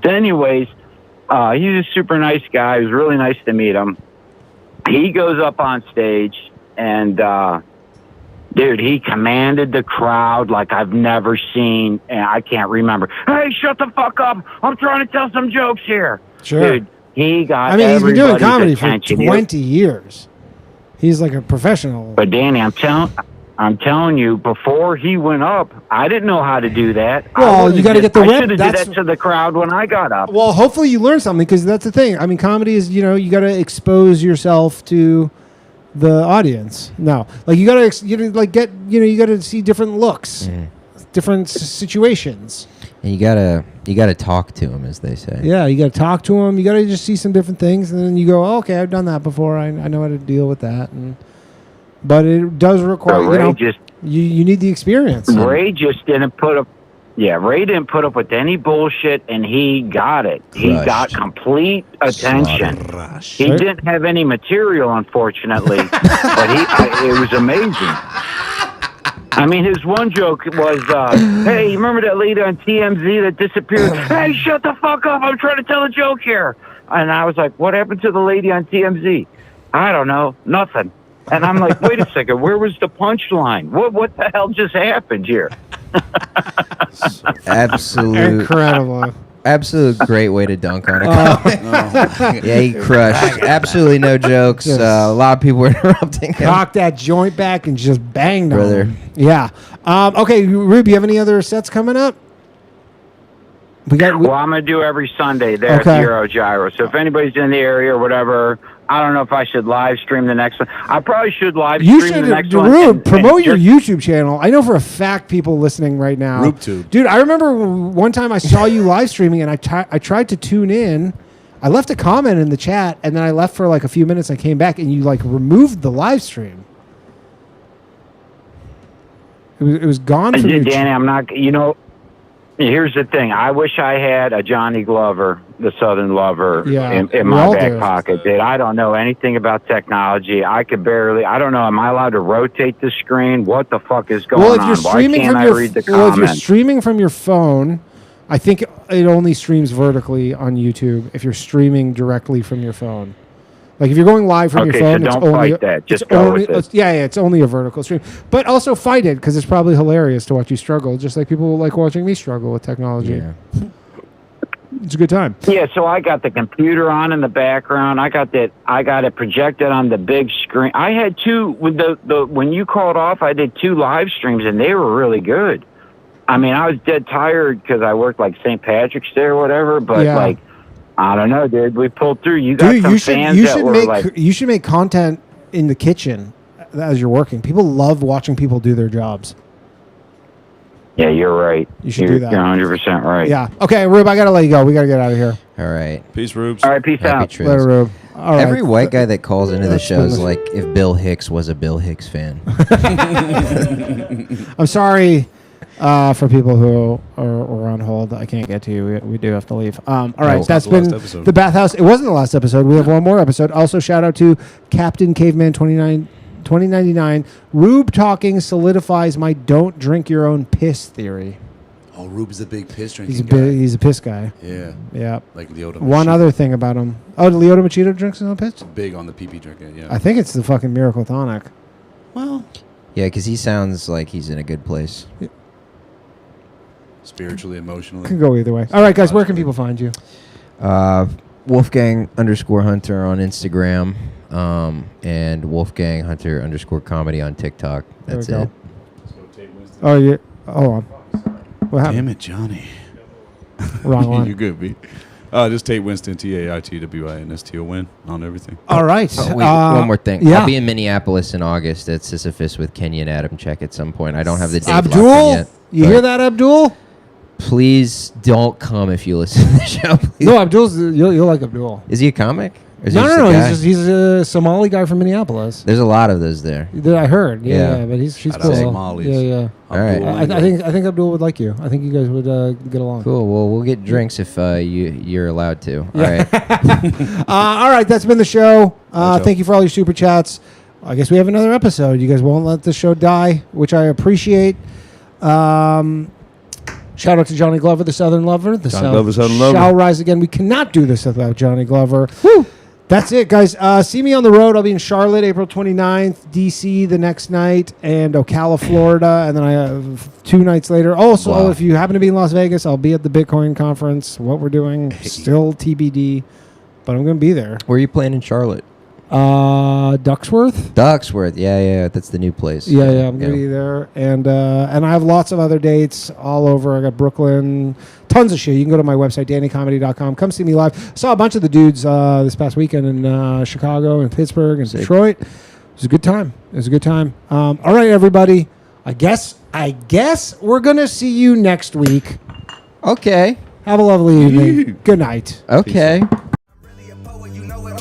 So anyways, he's a super nice guy. It was really nice to meet him. He goes up on stage, and dude, he commanded the crowd like I've never seen, and I can't remember. Hey, shut the fuck up. I'm trying to tell some jokes here. Sure. Dude, he got he's been doing comedy attention. for 20 years. He's like a professional. But Danny, I'm telling you, before he went up, I didn't know how to do that. Well, you got to get the I rep. should have did that to the crowd when I got up. Well, hopefully you learn something, because that's the thing. I mean, comedy is, you got to expose yourself to the audience. No, like you got to see different looks, different situations. And you gotta talk to him, as they say. Yeah, you got to talk to him. You got to just see some different things, and then you go, oh, okay, I've done that before. I know how to deal with that. But it does require, you need the experience. Ray just didn't put up. Yeah, Ray didn't put up with any bullshit, and he got it. He got complete attention. He didn't have any material, unfortunately, but it was amazing. I mean, his one joke was, hey, you remember that lady on TMZ that disappeared? Hey, shut the fuck up. I'm trying to tell a joke here. And I was like, what happened to the lady on TMZ? I don't know. Nothing. And I'm like, wait a second. Where was the punchline? What the hell just happened here? Incredible. Absolute great way to dunk on it. Yeah, he crushed. Absolutely no jokes. A lot of people were interrupting him. Cocked that joint back and just banged Brother. on him. Yeah. Okay, Rube, you have any other sets coming up? Well, I'm going to do every Sunday there at the Euro Gyro. So if anybody's in the area or whatever, I don't know if I should live stream the next one. I probably should live stream the next one. Rube, promote your YouTube channel. I know for a fact people listening right now. RubeTube. Dude, I remember one time I saw you live streaming, and I tried to tune in. I left a comment in the chat, and then I left for like a few minutes. I came back, and you like removed the live stream. It was gone from your Danny, I'm not, here's the thing. I wish I had a Johnny Glover, the Southern Lover, in my back pocket. Dude, I don't know anything about technology. I don't know. Am I allowed to rotate the screen? What the fuck is going on? Why can't I read the comments? If you're streaming from your phone, I think it only streams vertically on YouTube if you're streaming directly from your phone. Like if you're going live from your phone, so don't fight that. Just go with it. It's only a vertical stream. But also fight it, because it's probably hilarious to watch you struggle, just like people like watching me struggle with technology. Yeah. It's a good time. Yeah, so I got the computer on in the background. I got it projected on the big screen. I had two with when you called off, I did 2 live streams, and they were really good. I mean, I was dead tired because I worked like St. Patrick's Day or whatever, but like, I don't know, dude. We pulled through. You got some fans that were like... You should make content in the kitchen as you're working. People love watching people do their jobs. Yeah, you're right. You should do that. You're 100% right. Yeah. Okay, Rube, I gotta let you go. We gotta get out of here. All right. Peace, Rubes. All right, peace Happy out. trails. Later, Rube. All right. Every white guy that calls into the That's show is been- like if Bill Hicks was a Bill Hicks fan. I'm sorry for people who are on hold. I can't get to you. We do have to leave. All right, No, that's the last been episode. the Bathhouse. It wasn't the last episode. We have one more episode. Also, shout out to Captain Caveman 2099. Rube talking solidifies my don't drink your own piss theory. Oh, Rube's a big piss drinking He's a guy. he's a piss guy. Yeah. Yeah. Like Leota One Machito. other thing about him. Oh, Leota Machito drinks his own piss? Big on the pee-pee drinking, yeah. I think it's the fucking Miracle Tonic. Well, Yeah, because he sounds like he's in a good place. spiritually, emotionally. Can go either way. All right, guys, where can people find you? Wolfgang _Hunter on Instagram, and Wolfgang Hunter _comedy on TikTok. There we That's go. it. Oh, yeah. Hold on. What happened? Damn it, Johnny. Wrong one. You're good, B. Just Tait Winston, TaitWinston on everything. All right. Oh, wait, one more thing. Yeah. I'll be in Minneapolis in August at Sisyphus with Kenny and Adam Check at some point. I don't have the date Abdul, locked in yet. you but hear that, Abdul? Please don't come if you listen to the show. Please. No, Abdul's. You'll like Abdul. Is he a comic? Or is he No, just no, a no. guy? He's a Somali guy from Minneapolis. There's a lot of those there. That I heard. Yeah. Yeah, but she's Shout out cool. Somalis. Yeah. All right. I think Abdul would like you. I think you guys would get along. Cool. Well, we'll get drinks if you're allowed to. All Yeah. right. All right, that's been the show. Good Thank you for all your super chats. I guess we have another episode. You guys won't let the show die, which I appreciate. Shout out to Johnny Glover, the Southern Lover. The Johnny South Glover, Southern Lover. shall rise again. We cannot do this without Johnny Glover. Woo! That's it, guys. See me on the road. I'll be in Charlotte April 29th, D.C. the next night, and Ocala, Florida. And then I have 2 nights later. Also, Wow. if you happen to be in Las Vegas, I'll be at the Bitcoin conference. What we're doing, still TBD, but I'm going to be there. Where are you playing in Charlotte? Duxworth. Duxworth. Yeah. That's the new place. Yeah, I'm gonna be there, and I have lots of other dates all over. I got Brooklyn, tons of shit. You can go to my website, DannyComedy.com. Come see me live. Saw a bunch of the dudes this past weekend in Chicago and Pittsburgh and Sick. Detroit. It was a good time. All right, everybody. I guess we're gonna see you next week. Okay. Have a lovely evening. Good night. Okay.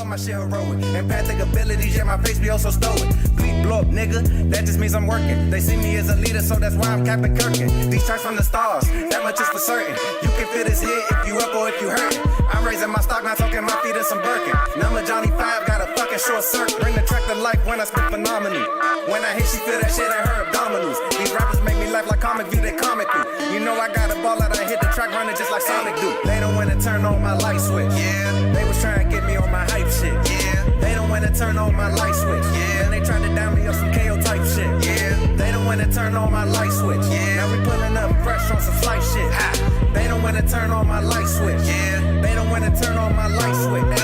My shit heroic. Empathic abilities, yeah, my face be also stoic. Bleep, blow up, nigga, that just means I'm working. They see me as a leader, so that's why I'm Captain Kirkin. These tracks from the stars, that much is for certain. You can fit his hit if you up or if you hurt. I'm raising my stock, not talking my feet in some Birkin. Number Johnny 5, got a fucking short circuit. Bring the track to life when I spit phenomenal. When I hit, she feel that shit in her abdominals. These rappers make me laugh like comic view, they comical. You know I got a ball out, I hit the track running just like Sonic do. They don't wanna turn on my light switch. Yeah, they was trying to get me on my hype shit. Yeah, they don't wanna turn on my light switch. Yeah, and they tried to down me up some KO type shit. Yeah, they don't wanna turn on my light switch. Yeah, now we pulling up fresh on some flight shit. Ha. They don't wanna turn on my light switch. Yeah, they don't wanna turn on my light switch.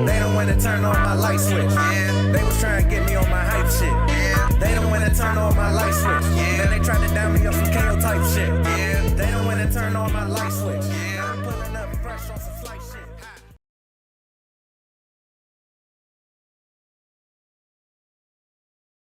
They don't wanna turn on my light switch. Yeah, they was trying to get me on my hype shit. Yeah, they don't wanna turn on my light switch. Yeah, then they tried to down me up some KO type shit. Yeah, they don't wanna turn on my light switch. Yeah, I'm pulling up fresh on some